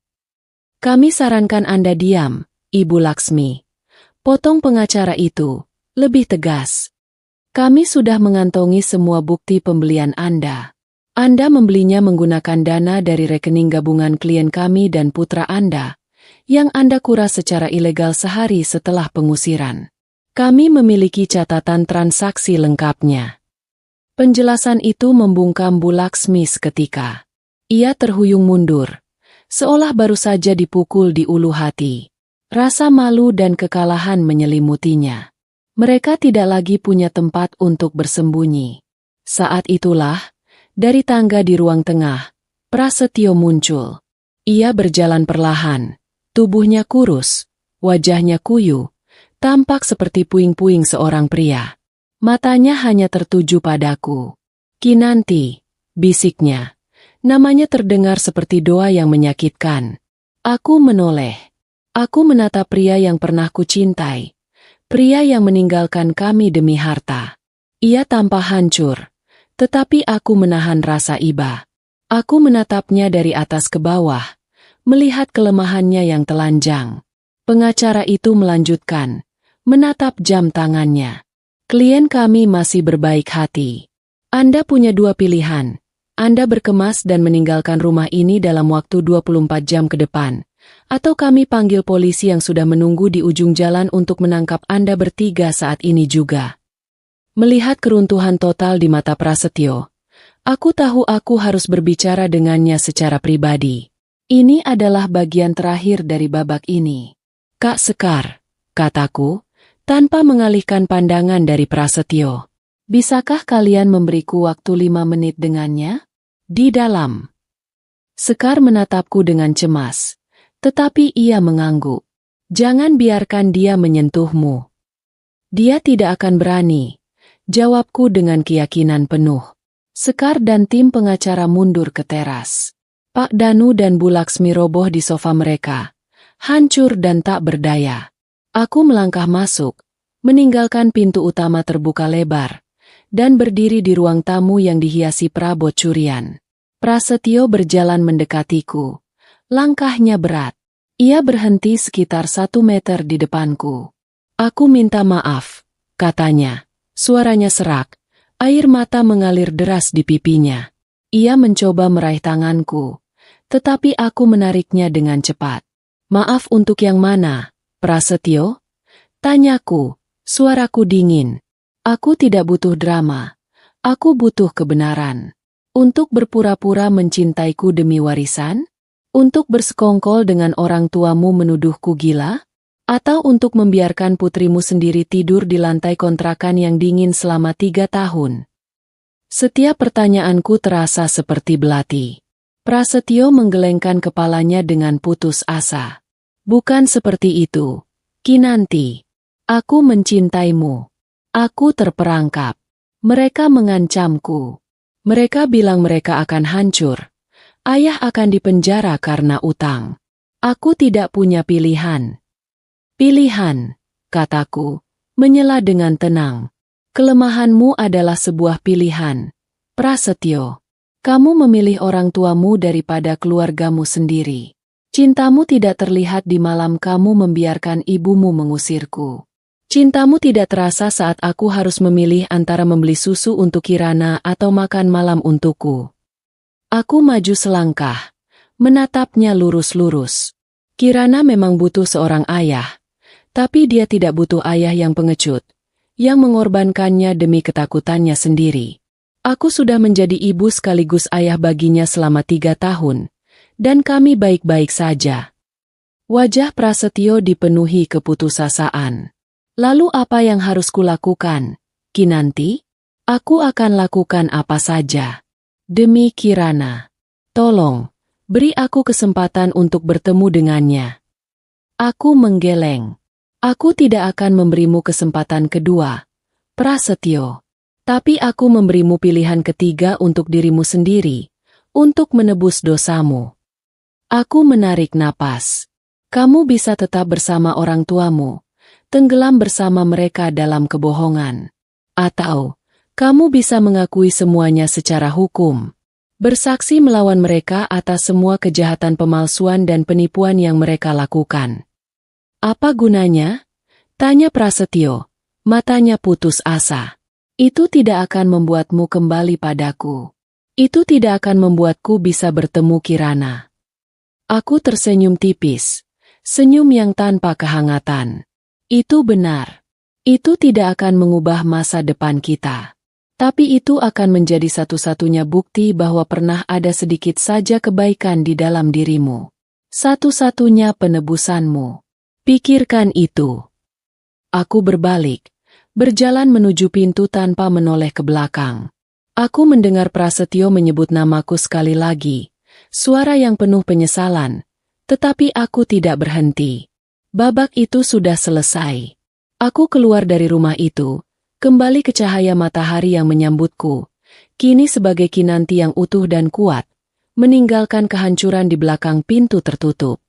Kami sarankan Anda diam, Ibu Laksmi. Potong pengacara itu, lebih tegas. Kami sudah mengantongi semua bukti pembelian Anda. Anda membelinya menggunakan dana dari rekening gabungan klien kami dan putra Anda, yang Anda kuras secara ilegal sehari setelah pengusiran. Kami memiliki catatan transaksi lengkapnya. Penjelasan itu membungkam Bu Laksmi seketika. Ia terhuyung mundur, seolah baru saja dipukul di ulu hati. Rasa malu dan kekalahan menyelimutinya. Mereka tidak lagi punya tempat untuk bersembunyi. Saat itulah, dari tangga di ruang tengah, Prasetyo muncul. Ia berjalan perlahan. Tubuhnya kurus, wajahnya kuyu, tampak seperti puing-puing seorang pria. Matanya hanya tertuju padaku. Kinanti, bisiknya. Namanya terdengar seperti doa yang menyakitkan. Aku menoleh. Aku menatap pria yang pernah kucintai. Pria yang meninggalkan kami demi harta. Ia tampak hancur, tetapi aku menahan rasa iba. Aku menatapnya dari atas ke bawah, melihat kelemahannya yang telanjang. Pengacara itu melanjutkan, menatap jam tangannya. Klien kami masih berbaik hati. Anda punya dua pilihan. Anda berkemas dan meninggalkan rumah ini dalam waktu 24 jam ke depan. Atau kami panggil polisi yang sudah menunggu di ujung jalan untuk menangkap Anda bertiga saat ini juga. Melihat keruntuhan total di mata Prasetyo, aku tahu aku harus berbicara dengannya secara pribadi. Ini adalah bagian terakhir dari babak ini. Kak Sekar, kataku, tanpa mengalihkan pandangan dari Prasetyo. Bisakah kalian memberiku waktu 5 menit dengannya? Di dalam. Sekar menatapku dengan cemas, tetapi ia mengangguk. Jangan biarkan dia menyentuhmu. Dia tidak akan berani, jawabku dengan keyakinan penuh. Sekar dan tim pengacara mundur ke teras. Pak Danu dan Bu Laksmi roboh di sofa mereka, hancur dan tak berdaya. Aku melangkah masuk, meninggalkan pintu utama terbuka lebar, dan berdiri di ruang tamu yang dihiasi perabot curian. Prasetyo berjalan mendekatiku. Langkahnya berat. Ia berhenti sekitar 1 meter di depanku. Aku minta maaf, katanya. Suaranya serak, air mata mengalir deras di pipinya. Ia mencoba meraih tanganku, tetapi aku menariknya dengan cepat. Maaf untuk yang mana, Prasetyo? Tanyaku, suaraku dingin. Aku tidak butuh drama. Aku butuh kebenaran. Untuk berpura-pura mencintaiku demi warisan? Untuk bersekongkol dengan orang tuamu menuduhku gila? Atau untuk membiarkan putrimu sendiri tidur di lantai kontrakan yang dingin selama 3 tahun? Setiap pertanyaanku terasa seperti belati. Prasetyo menggelengkan kepalanya dengan putus asa. Bukan seperti itu, Kinanti. Aku mencintaimu. Aku terperangkap. Mereka mengancamku. Mereka bilang mereka akan hancur. Ayah akan dipenjara karena utang. Aku tidak punya pilihan. Pilihan, kataku, menyela dengan tenang. Kelemahanmu adalah sebuah pilihan, Prasetyo. Kamu memilih orang tuamu daripada keluargamu sendiri. Cintamu tidak terlihat di malam kamu membiarkan ibumu mengusirku. Cintamu tidak terasa saat aku harus memilih antara membeli susu untuk Kirana atau makan malam untukku. Aku maju selangkah, menatapnya lurus-lurus. Kirana memang butuh seorang ayah, tapi dia tidak butuh ayah yang pengecut, yang mengorbankannya demi ketakutannya sendiri. Aku sudah menjadi ibu sekaligus ayah baginya selama 3 tahun, dan kami baik-baik saja. Wajah Prasetyo dipenuhi keputusasaan. Lalu apa yang harus kulakukan, Kinanti? Aku akan lakukan apa saja. Demi Kirana. Tolong, beri aku kesempatan untuk bertemu dengannya. Aku menggeleng. Aku tidak akan memberimu kesempatan kedua, Prasetyo. Tapi aku memberimu pilihan ketiga untuk dirimu sendiri, untuk menebus dosamu. Aku menarik napas. Kamu bisa tetap bersama orang tuamu, tenggelam bersama mereka dalam kebohongan. Atau, kamu bisa mengakui semuanya secara hukum. Bersaksi melawan mereka atas semua kejahatan pemalsuan dan penipuan yang mereka lakukan. Apa gunanya? Tanya Prasetyo, matanya putus asa. Itu tidak akan membuatmu kembali padaku. Itu tidak akan membuatku bisa bertemu Kirana. Aku tersenyum tipis, senyum yang tanpa kehangatan. Itu benar. Itu tidak akan mengubah masa depan kita. Tapi itu akan menjadi satu-satunya bukti bahwa pernah ada sedikit saja kebaikan di dalam dirimu. Satu-satunya penebusanmu. Pikirkan itu. Aku berbalik, berjalan menuju pintu tanpa menoleh ke belakang. Aku mendengar Prasetyo menyebut namaku sekali lagi, suara yang penuh penyesalan, tetapi aku tidak berhenti. Babak itu sudah selesai. Aku keluar dari rumah itu, kembali ke cahaya matahari yang menyambutku, kini sebagai Kinanti yang utuh dan kuat, meninggalkan kehancuran di belakang pintu tertutup.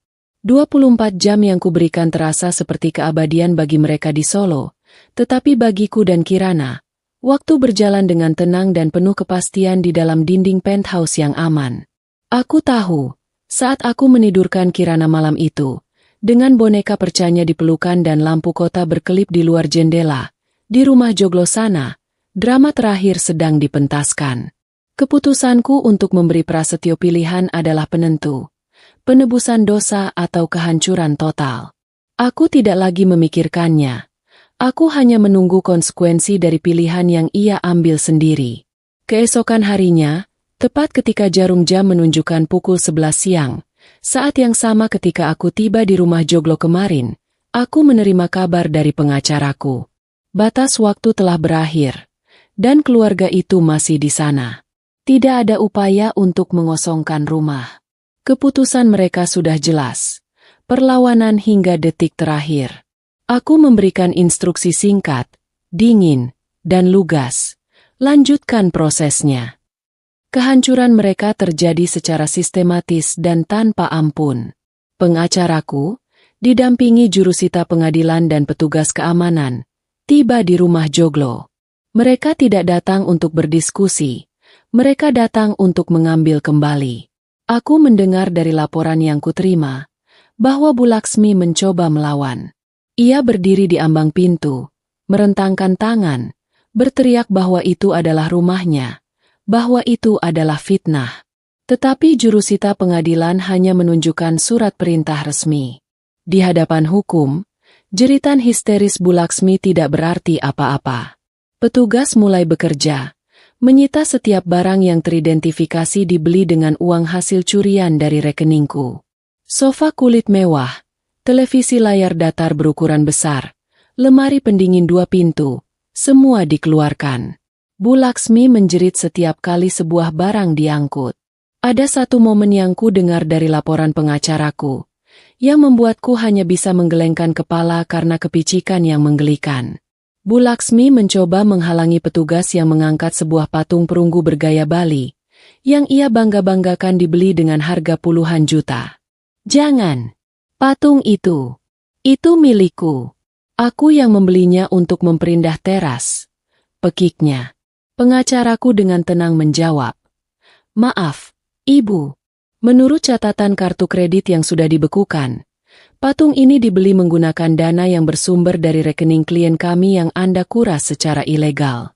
24 jam yang kuberikan terasa seperti keabadian bagi mereka di Solo, tetapi bagiku dan Kirana, waktu berjalan dengan tenang dan penuh kepastian di dalam dinding penthouse yang aman. Aku tahu, saat aku menidurkan Kirana malam itu, dengan boneka percanya di pelukan dan lampu kota berkelip di luar jendela, di rumah joglo sana, drama terakhir sedang dipentaskan. Keputusanku untuk memberi Prasetyo pilihan adalah penentu. Penebusan dosa atau kehancuran total. Aku tidak lagi memikirkannya. Aku hanya menunggu konsekuensi dari pilihan yang ia ambil sendiri. Keesokan harinya, tepat ketika jarum jam menunjukkan pukul 11 siang, saat yang sama ketika aku tiba di rumah joglo kemarin, aku menerima kabar dari pengacaraku. Batas waktu telah berakhir, dan keluarga itu masih di sana. Tidak ada upaya untuk mengosongkan rumah. Keputusan mereka sudah jelas. Perlawanan hingga detik terakhir. Aku memberikan instruksi singkat, dingin, dan lugas. Lanjutkan prosesnya. Kehancuran mereka terjadi secara sistematis dan tanpa ampun. Pengacaraku, didampingi jurusita pengadilan dan petugas keamanan, tiba di rumah joglo. Mereka tidak datang untuk berdiskusi. Mereka datang untuk mengambil kembali. Aku mendengar dari laporan yang kuterima, bahwa Bu Laksmi mencoba melawan. Ia berdiri di ambang pintu, merentangkan tangan, berteriak bahwa itu adalah rumahnya, bahwa itu adalah fitnah. Tetapi jurusita pengadilan hanya menunjukkan surat perintah resmi. Di hadapan hukum, jeritan histeris Bu Laksmi tidak berarti apa-apa. Petugas mulai bekerja. Menyita setiap barang yang teridentifikasi dibeli dengan uang hasil curian dari rekeningku. Sofa kulit mewah, televisi layar datar berukuran besar, lemari pendingin 2 pintu, semua dikeluarkan. Bu Laksmi menjerit setiap kali sebuah barang diangkut. Ada satu momen yang ku dengar dari laporan pengacaraku, yang membuatku hanya bisa menggelengkan kepala karena kepicikan yang menggelikan. Bu Laksmi mencoba menghalangi petugas yang mengangkat sebuah patung perunggu bergaya Bali, yang ia bangga-banggakan dibeli dengan harga puluhan juta. Jangan! Patung itu milikku. Aku yang membelinya untuk memperindah teras. Pekiknya. Pengacaraku dengan tenang menjawab. Maaf, Ibu. Menurut catatan kartu kredit yang sudah dibekukan, patung ini dibeli menggunakan dana yang bersumber dari rekening klien kami yang Anda kuras secara ilegal.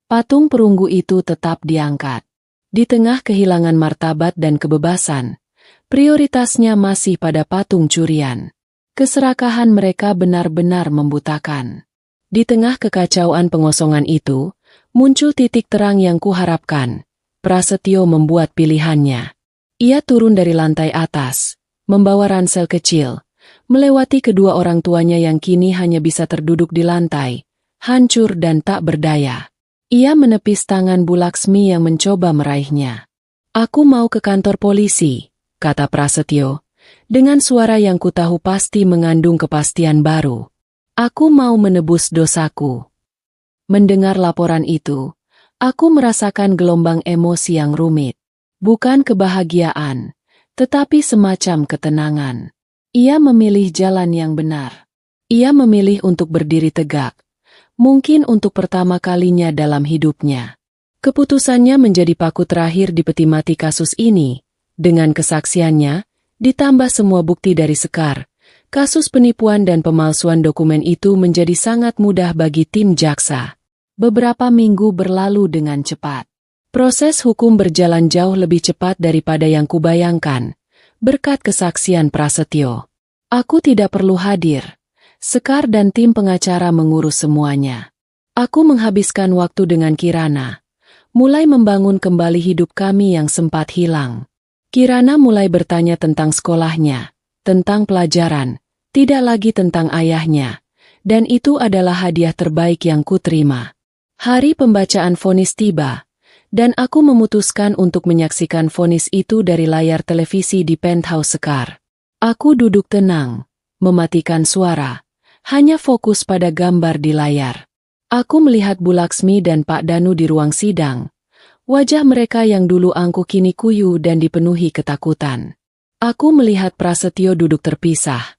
Patung perunggu itu tetap diangkat. Di tengah kehilangan martabat dan kebebasan, prioritasnya masih pada patung curian. Keserakahan mereka benar-benar membutakan. Di tengah kekacauan pengosongan itu, muncul titik terang yang kuharapkan. Prasetyo membuat pilihannya. Ia turun dari lantai atas, membawa ransel kecil, melewati kedua orang tuanya yang kini hanya bisa terduduk di lantai, hancur dan tak berdaya. Ia menepis tangan Bu Laksmi yang mencoba meraihnya. "Aku mau ke kantor polisi," kata Prasetyo, dengan suara yang kutahu pasti mengandung kepastian baru. "Aku mau menebus dosaku." Mendengar laporan itu, aku merasakan gelombang emosi yang rumit. Bukan kebahagiaan, tetapi semacam ketenangan. Ia memilih jalan yang benar. Ia memilih untuk berdiri tegak, mungkin untuk pertama kalinya dalam hidupnya. Keputusannya menjadi paku terakhir di peti mati kasus ini. Dengan kesaksiannya, ditambah semua bukti dari Sekar, kasus penipuan dan pemalsuan dokumen itu menjadi sangat mudah bagi tim jaksa. Beberapa minggu berlalu dengan cepat. Proses hukum berjalan jauh lebih cepat daripada yang kubayangkan, berkat kesaksian Prasetyo. Aku tidak perlu hadir. Sekar dan tim pengacara mengurus semuanya. Aku menghabiskan waktu dengan Kirana, mulai membangun kembali hidup kami yang sempat hilang. Kirana mulai bertanya tentang sekolahnya, tentang pelajaran, tidak lagi tentang ayahnya, dan itu adalah hadiah terbaik yang kuterima. Hari pembacaan vonis tiba, dan aku memutuskan untuk menyaksikan vonis itu dari layar televisi di penthouse Sekar. Aku duduk tenang, mematikan suara, hanya fokus pada gambar di layar. Aku melihat Bu Laksmi dan Pak Danu di ruang sidang. Wajah mereka yang dulu angkuh kini kuyu dan dipenuhi ketakutan. Aku melihat Prasetyo duduk terpisah.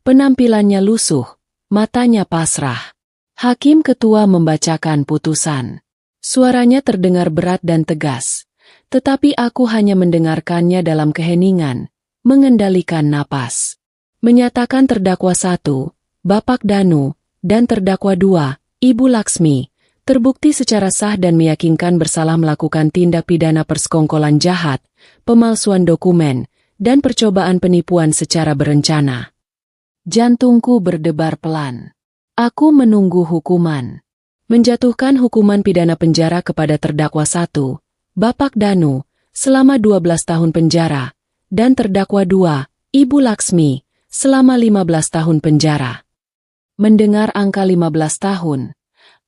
Penampilannya lusuh, matanya pasrah. Hakim ketua membacakan putusan. Suaranya terdengar berat dan tegas, tetapi aku hanya mendengarkannya dalam keheningan, mengendalikan napas. Menyatakan terdakwa 1, Bapak Danu, dan terdakwa 2, Ibu Laksmi, terbukti secara sah dan meyakinkan bersalah melakukan tindak pidana persekongkolan jahat, pemalsuan dokumen, dan percobaan penipuan secara berencana. Jantungku berdebar pelan. Aku menunggu hukuman. Menjatuhkan hukuman pidana penjara kepada terdakwa 1, Bapak Danu, selama 12 tahun penjara, dan terdakwa 2, Ibu Laksmi, selama 15 tahun penjara. Mendengar angka 15 tahun,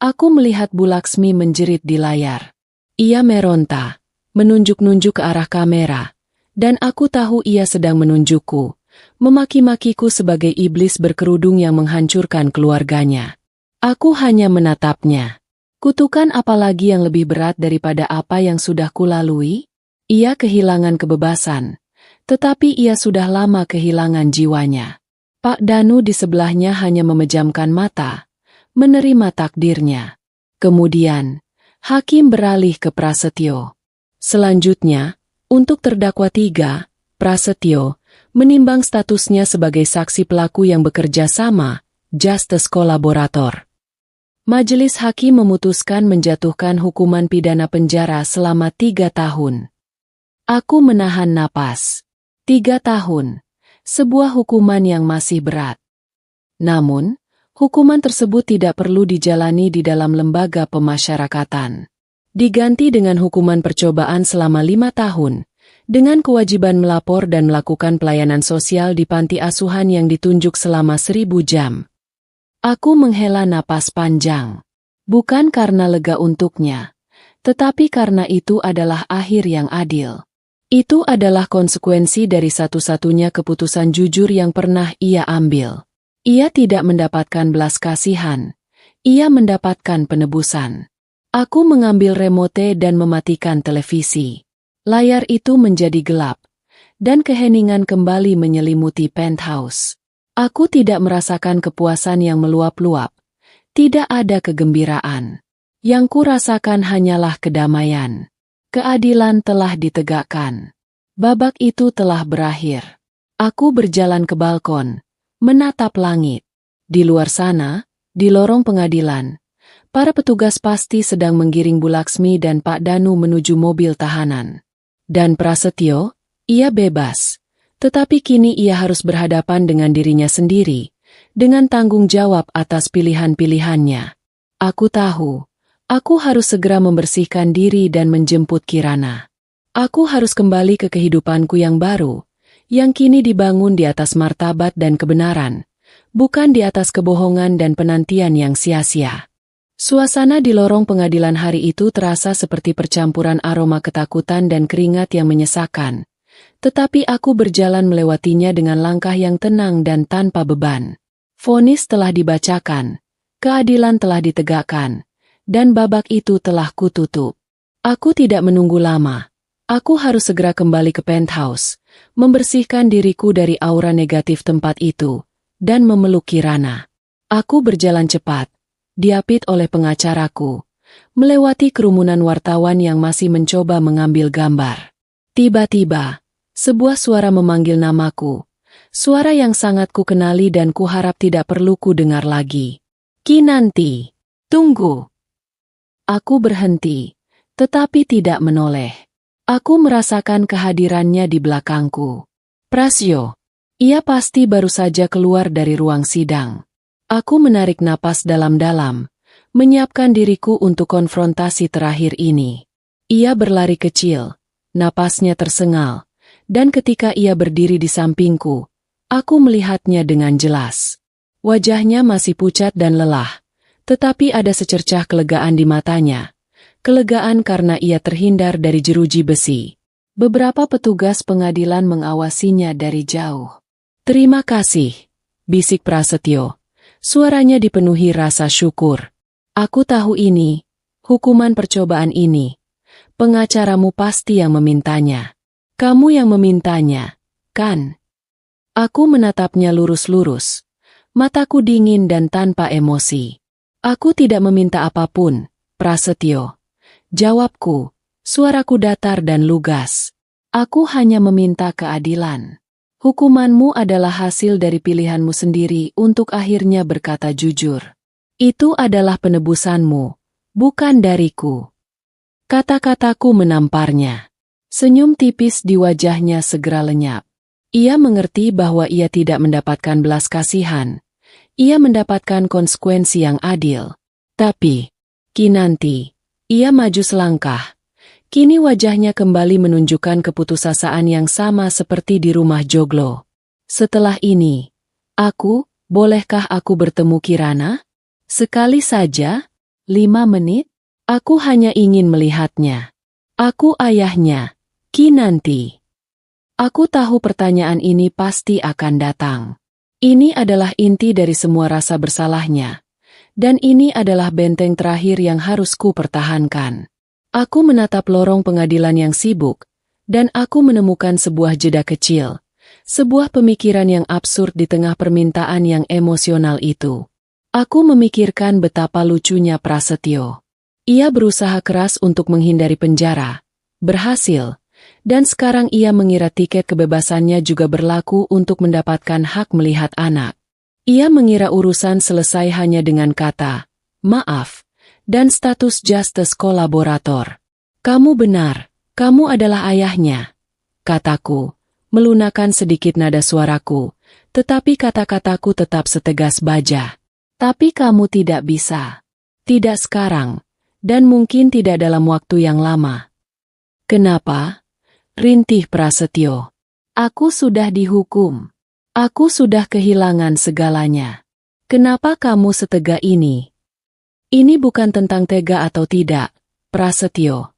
aku melihat Bu Laksmi menjerit di layar. Ia meronta, menunjuk-nunjuk ke arah kamera, dan aku tahu ia sedang menunjukku, memaki-makiku sebagai iblis berkerudung yang menghancurkan keluarganya. Aku hanya menatapnya. Kutukan apalagi yang lebih berat daripada apa yang sudah kulalui? Ia kehilangan kebebasan, tetapi ia sudah lama kehilangan jiwanya. Pak Danu di sebelahnya hanya memejamkan mata, menerima takdirnya. Kemudian, hakim beralih ke Prasetyo. Selanjutnya, untuk terdakwa 3, Prasetyo, menimbang statusnya sebagai saksi pelaku yang bekerja sama, justice kolaborator. Majelis hakim memutuskan menjatuhkan hukuman pidana penjara selama 3 tahun. Aku menahan napas. 3 tahun. Sebuah hukuman yang masih berat. Namun, hukuman tersebut tidak perlu dijalani di dalam lembaga pemasyarakatan. Diganti dengan hukuman percobaan selama 5 tahun, dengan kewajiban melapor dan melakukan pelayanan sosial di panti asuhan yang ditunjuk selama 1000 jam. Aku menghela napas panjang. Bukan karena lega untuknya, tetapi karena itu adalah akhir yang adil. Itu adalah konsekuensi dari satu-satunya keputusan jujur yang pernah ia ambil. Ia tidak mendapatkan belas kasihan. Ia mendapatkan penebusan. Aku mengambil remote dan mematikan televisi. Layar itu menjadi gelap, dan keheningan kembali menyelimuti penthouse. Aku tidak merasakan kepuasan yang meluap-luap. Tidak ada kegembiraan. Yang kurasakan hanyalah kedamaian. Keadilan telah ditegakkan. Babak itu telah berakhir. Aku berjalan ke balkon, menatap langit. Di luar sana, di lorong pengadilan, para petugas pasti sedang menggiring Bu Laksmi dan Pak Danu menuju mobil tahanan. Dan Prasetyo, ia bebas. Tetapi kini ia harus berhadapan dengan dirinya sendiri, dengan tanggung jawab atas pilihan-pilihannya. Aku tahu, aku harus segera membersihkan diri dan menjemput Kirana. Aku harus kembali ke kehidupanku yang baru, yang kini dibangun di atas martabat dan kebenaran, bukan di atas kebohongan dan penantian yang sia-sia. Suasana di lorong pengadilan hari itu terasa seperti percampuran aroma ketakutan dan keringat yang menyesakan. Tetapi aku berjalan melewatinya dengan langkah yang tenang dan tanpa beban. Vonis telah dibacakan, keadilan telah ditegakkan, dan babak itu telah kututup. Aku tidak menunggu lama. Aku harus segera kembali ke penthouse, membersihkan diriku dari aura negatif tempat itu, dan memeluk Kirana. Aku berjalan cepat, diapit oleh pengacaraku, melewati kerumunan wartawan yang masih mencoba mengambil gambar. Tiba-tiba, sebuah suara memanggil namaku, suara yang sangat kukenali dan kuharap tidak perlu ku dengar lagi. Kinanti, tunggu. Aku berhenti, tetapi tidak menoleh. Aku merasakan kehadirannya di belakangku. Prasyo. Ia pasti baru saja keluar dari ruang sidang. Aku menarik napas dalam-dalam, menyiapkan diriku untuk konfrontasi terakhir ini. Ia berlari kecil, napasnya tersengal, dan ketika ia berdiri di sampingku, aku melihatnya dengan jelas. Wajahnya masih pucat dan lelah, tetapi ada secercah kelegaan di matanya. Kelegaan karena ia terhindar dari jeruji besi. Beberapa petugas pengadilan mengawasinya dari jauh. Terima kasih, bisik Prasetyo. Suaranya dipenuhi rasa syukur. Aku tahu ini, hukuman percobaan ini. Pengacaramu pasti yang memintanya. Kamu yang memintanya, kan? Aku menatapnya lurus-lurus. Mataku dingin dan tanpa emosi. Aku tidak meminta apapun, Prasetyo. Jawabku, suaraku datar dan lugas. Aku hanya meminta keadilan. Hukumanmu adalah hasil dari pilihanmu sendiri untuk akhirnya berkata jujur. Itu adalah penebusanmu, bukan dariku. Kata-kataku menamparnya. Senyum tipis di wajahnya segera lenyap. Ia mengerti bahwa ia tidak mendapatkan belas kasihan. Ia mendapatkan konsekuensi yang adil. Tapi, Kinanti, ia maju selangkah. Kini wajahnya kembali menunjukkan keputusasaan yang sama seperti di rumah joglo. Setelah ini, bolehkah aku bertemu Kirana? Sekali saja, 5 menit? Aku hanya ingin melihatnya. Aku ayahnya, Kinanti. Aku tahu pertanyaan ini pasti akan datang. Ini adalah inti dari semua rasa bersalahnya. Dan ini adalah benteng terakhir yang harus ku pertahankan. Aku menatap lorong pengadilan yang sibuk, dan aku menemukan sebuah jeda kecil, sebuah pemikiran yang absurd di tengah permintaan yang emosional itu. Aku memikirkan betapa lucunya Prasetyo. Ia berusaha keras untuk menghindari penjara, berhasil, dan sekarang ia mengira tiket kebebasannya juga berlaku untuk mendapatkan hak melihat anak. Ia mengira urusan selesai hanya dengan kata, maaf, dan status justice kolaborator. Kamu benar, kamu adalah ayahnya, kataku, melunakkan sedikit nada suaraku, tetapi kata-kataku tetap setegas baja. Tapi kamu tidak bisa. Tidak sekarang, dan mungkin tidak dalam waktu yang lama. Kenapa? Rintih Prasetyo. Aku sudah dihukum. Aku sudah kehilangan segalanya. Kenapa kamu setega ini? Ini bukan tentang tega atau tidak, Prasetyo.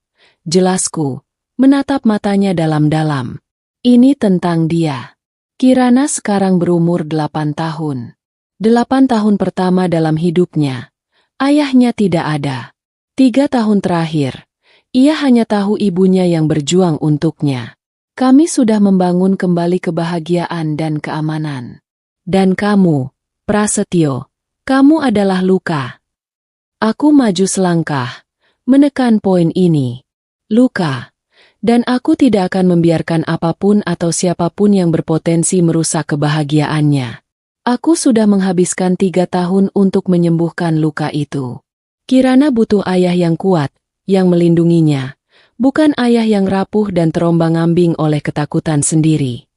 Jelasku, menatap matanya dalam-dalam. Ini tentang dia. Kirana sekarang berumur 8 tahun. 8 tahun pertama dalam hidupnya. Ayahnya tidak ada. 3 tahun terakhir, ia hanya tahu ibunya yang berjuang untuknya. Kami sudah membangun kembali kebahagiaan dan keamanan. Dan kamu, Prasetyo, kamu adalah luka. Aku maju selangkah, menekan poin ini. Luka. Dan aku tidak akan membiarkan apapun atau siapapun yang berpotensi merusak kebahagiaannya. Aku sudah menghabiskan 3 tahun untuk menyembuhkan luka itu. Kirana butuh ayah yang kuat, yang melindunginya. Bukan ayah yang rapuh dan terombang-ambing oleh ketakutan sendiri.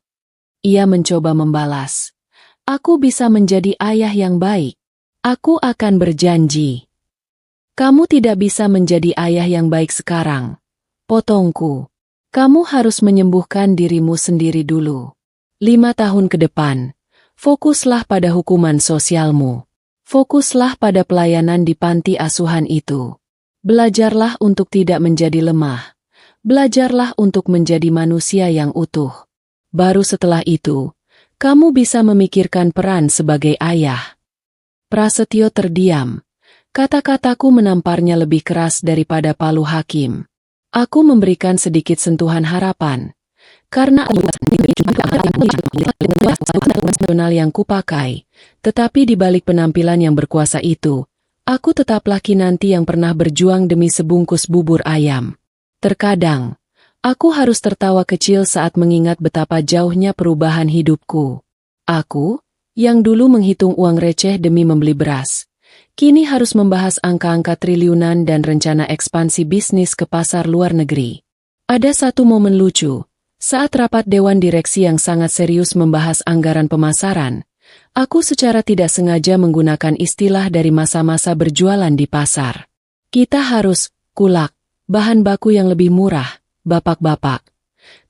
Ia mencoba membalas. Aku bisa menjadi ayah yang baik. Aku akan berjanji. Kamu tidak bisa menjadi ayah yang baik sekarang. Potongku. Kamu harus menyembuhkan dirimu sendiri dulu. 5 tahun ke depan, fokuslah pada hukuman sosialmu. Fokuslah pada pelayanan di panti asuhan itu. Belajarlah untuk tidak menjadi lemah. Belajarlah untuk menjadi manusia yang utuh. Baru setelah itu, kamu bisa memikirkan peran sebagai ayah. Prasetyo terdiam. Kata-kataku menamparnya lebih keras daripada palu hakim. Aku memberikan sedikit sentuhan harapan. Karena nasional yang kupakai, tetapi di balik penampilan yang berkuasa itu, aku tetaplah kinanti yang pernah berjuang demi sebungkus bubur ayam. Terkadang, aku harus tertawa kecil saat mengingat betapa jauhnya perubahan hidupku. Aku, yang dulu menghitung uang receh demi membeli beras, kini harus membahas angka-angka triliunan dan rencana ekspansi bisnis ke pasar luar negeri. Ada satu momen lucu. Saat rapat Dewan Direksi yang sangat serius membahas anggaran pemasaran, aku secara tidak sengaja menggunakan istilah dari masa-masa berjualan di pasar. Kita harus kulak bahan baku yang lebih murah, bapak-bapak.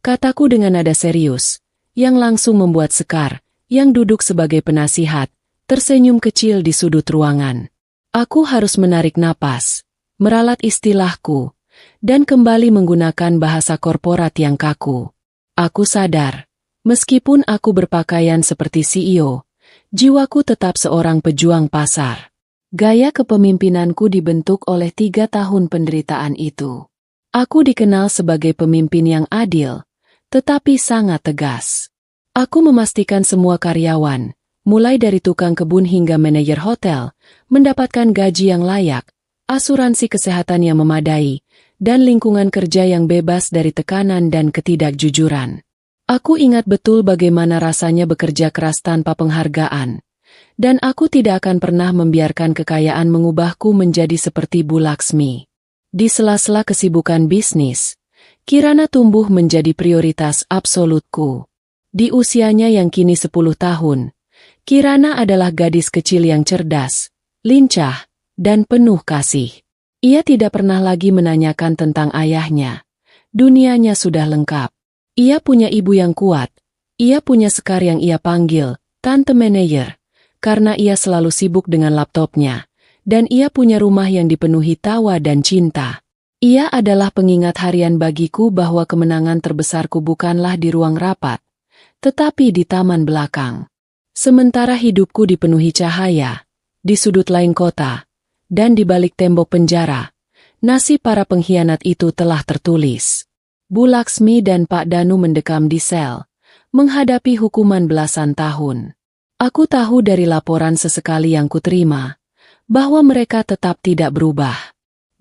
Kataku dengan nada serius, yang langsung membuat Sekar, yang duduk sebagai penasihat, tersenyum kecil di sudut ruangan. Aku harus menarik napas, meralat istilahku, dan kembali menggunakan bahasa korporat yang kaku. Aku sadar, meskipun aku berpakaian seperti CEO, jiwaku tetap seorang pejuang pasar. Gaya kepemimpinanku dibentuk oleh 3 tahun penderitaan itu. Aku dikenal sebagai pemimpin yang adil, tetapi sangat tegas. Aku memastikan semua karyawan, mulai dari tukang kebun hingga manajer hotel, mendapatkan gaji yang layak, asuransi kesehatan yang memadai, dan lingkungan kerja yang bebas dari tekanan dan ketidakjujuran. Aku ingat betul bagaimana rasanya bekerja keras tanpa penghargaan, dan aku tidak akan pernah membiarkan kekayaan mengubahku menjadi seperti Bu Laksmi. Di sela-sela kesibukan bisnis, Kirana tumbuh menjadi prioritas absolutku. Di usianya yang kini 10 tahun, Kirana adalah gadis kecil yang cerdas, lincah, dan penuh kasih. Ia tidak pernah lagi menanyakan tentang ayahnya. Dunianya sudah lengkap. Ia punya ibu yang kuat. Ia punya Sekar yang ia panggil Tante Manager, karena ia selalu sibuk dengan laptopnya. Dan ia punya rumah yang dipenuhi tawa dan cinta. Ia adalah pengingat harian bagiku bahwa kemenangan terbesarku bukanlah di ruang rapat, tetapi di taman belakang. Sementara hidupku dipenuhi cahaya, di sudut lain kota, dan di balik tembok penjara, nasib para pengkhianat itu telah tertulis. Bu Laksmi dan Pak Danu mendekam di sel, menghadapi hukuman belasan tahun. Aku tahu dari laporan sesekali yang kuterima, bahwa mereka tetap tidak berubah.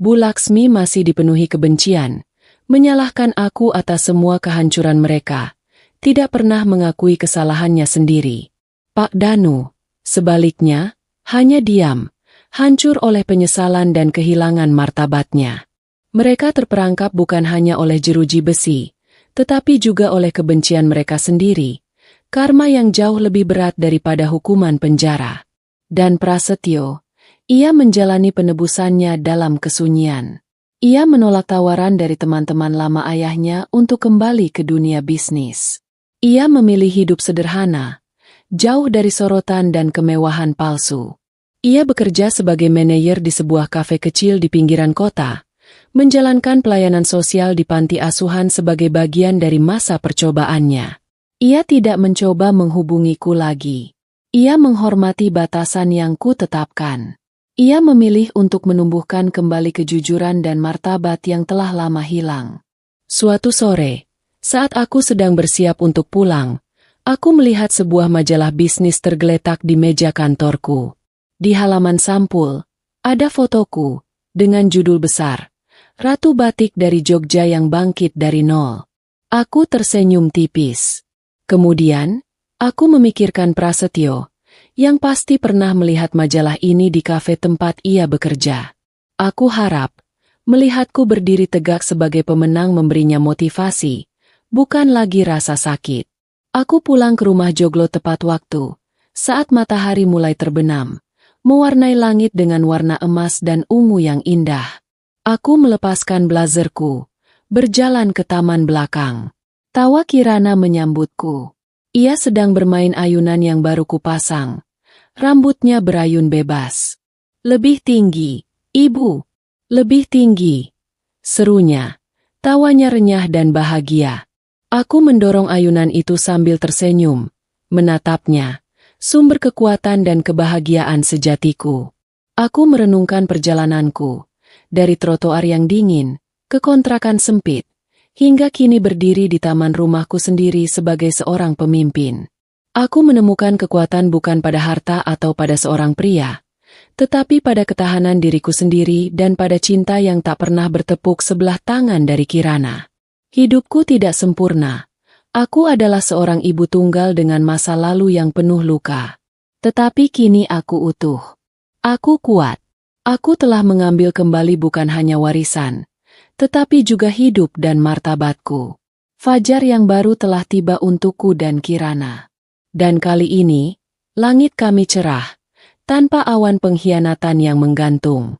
Bu Laksmi masih dipenuhi kebencian, menyalahkan aku atas semua kehancuran mereka, tidak pernah mengakui kesalahannya sendiri. Pak Danu, sebaliknya, hanya diam, hancur oleh penyesalan dan kehilangan martabatnya. Mereka terperangkap bukan hanya oleh jeruji besi, tetapi juga oleh kebencian mereka sendiri, karma yang jauh lebih berat daripada hukuman penjara. Dan Prasetyo, ia menjalani penebusannya dalam kesunyian. Ia menolak tawaran dari teman-teman lama ayahnya untuk kembali ke dunia bisnis. Ia memilih hidup sederhana, jauh dari sorotan dan kemewahan palsu. Ia bekerja sebagai manajer di sebuah kafe kecil di pinggiran kota, menjalankan pelayanan sosial di panti asuhan sebagai bagian dari masa percobaannya. Ia tidak mencoba menghubungiku lagi. Ia menghormati batasan yang kutetapkan. Ia memilih untuk menumbuhkan kembali kejujuran dan martabat yang telah lama hilang. Suatu sore, saat aku sedang bersiap untuk pulang, aku melihat sebuah majalah bisnis tergeletak di meja kantorku. Di halaman sampul, ada fotoku, dengan judul besar, Ratu Batik dari Jogja yang bangkit dari nol. Aku tersenyum tipis. Kemudian, aku memikirkan Prasetyo, yang pasti pernah melihat majalah ini di kafe tempat ia bekerja. Aku harap, melihatku berdiri tegak sebagai pemenang memberinya motivasi, bukan lagi rasa sakit. Aku pulang ke rumah Joglo tepat waktu, saat matahari mulai terbenam, mewarnai langit dengan warna emas dan ungu yang indah. Aku melepaskan blazerku, berjalan ke taman belakang. Tawa Kirana menyambutku. Ia sedang bermain ayunan yang baru kupasang. Rambutnya berayun bebas. Lebih tinggi, Ibu. Lebih tinggi. Serunya. Tawanya renyah dan bahagia. Aku mendorong ayunan itu sambil tersenyum. Menatapnya. Sumber kekuatan dan kebahagiaan sejatiku. Aku merenungkan perjalananku. Dari trotoar yang dingin, ke kontrakan sempit, hingga kini berdiri di taman rumahku sendiri sebagai seorang pemimpin. Aku menemukan kekuatan bukan pada harta atau pada seorang pria, tetapi pada ketahanan diriku sendiri dan pada cinta yang tak pernah bertepuk sebelah tangan dari Kirana. Hidupku tidak sempurna. Aku adalah seorang ibu tunggal dengan masa lalu yang penuh luka. Tetapi kini aku utuh. Aku kuat. Aku telah mengambil kembali bukan hanya warisan, tetapi juga hidup dan martabatku. Fajar yang baru telah tiba untukku dan Kirana. Dan kali ini, langit kami cerah, tanpa awan pengkhianatan yang menggantung.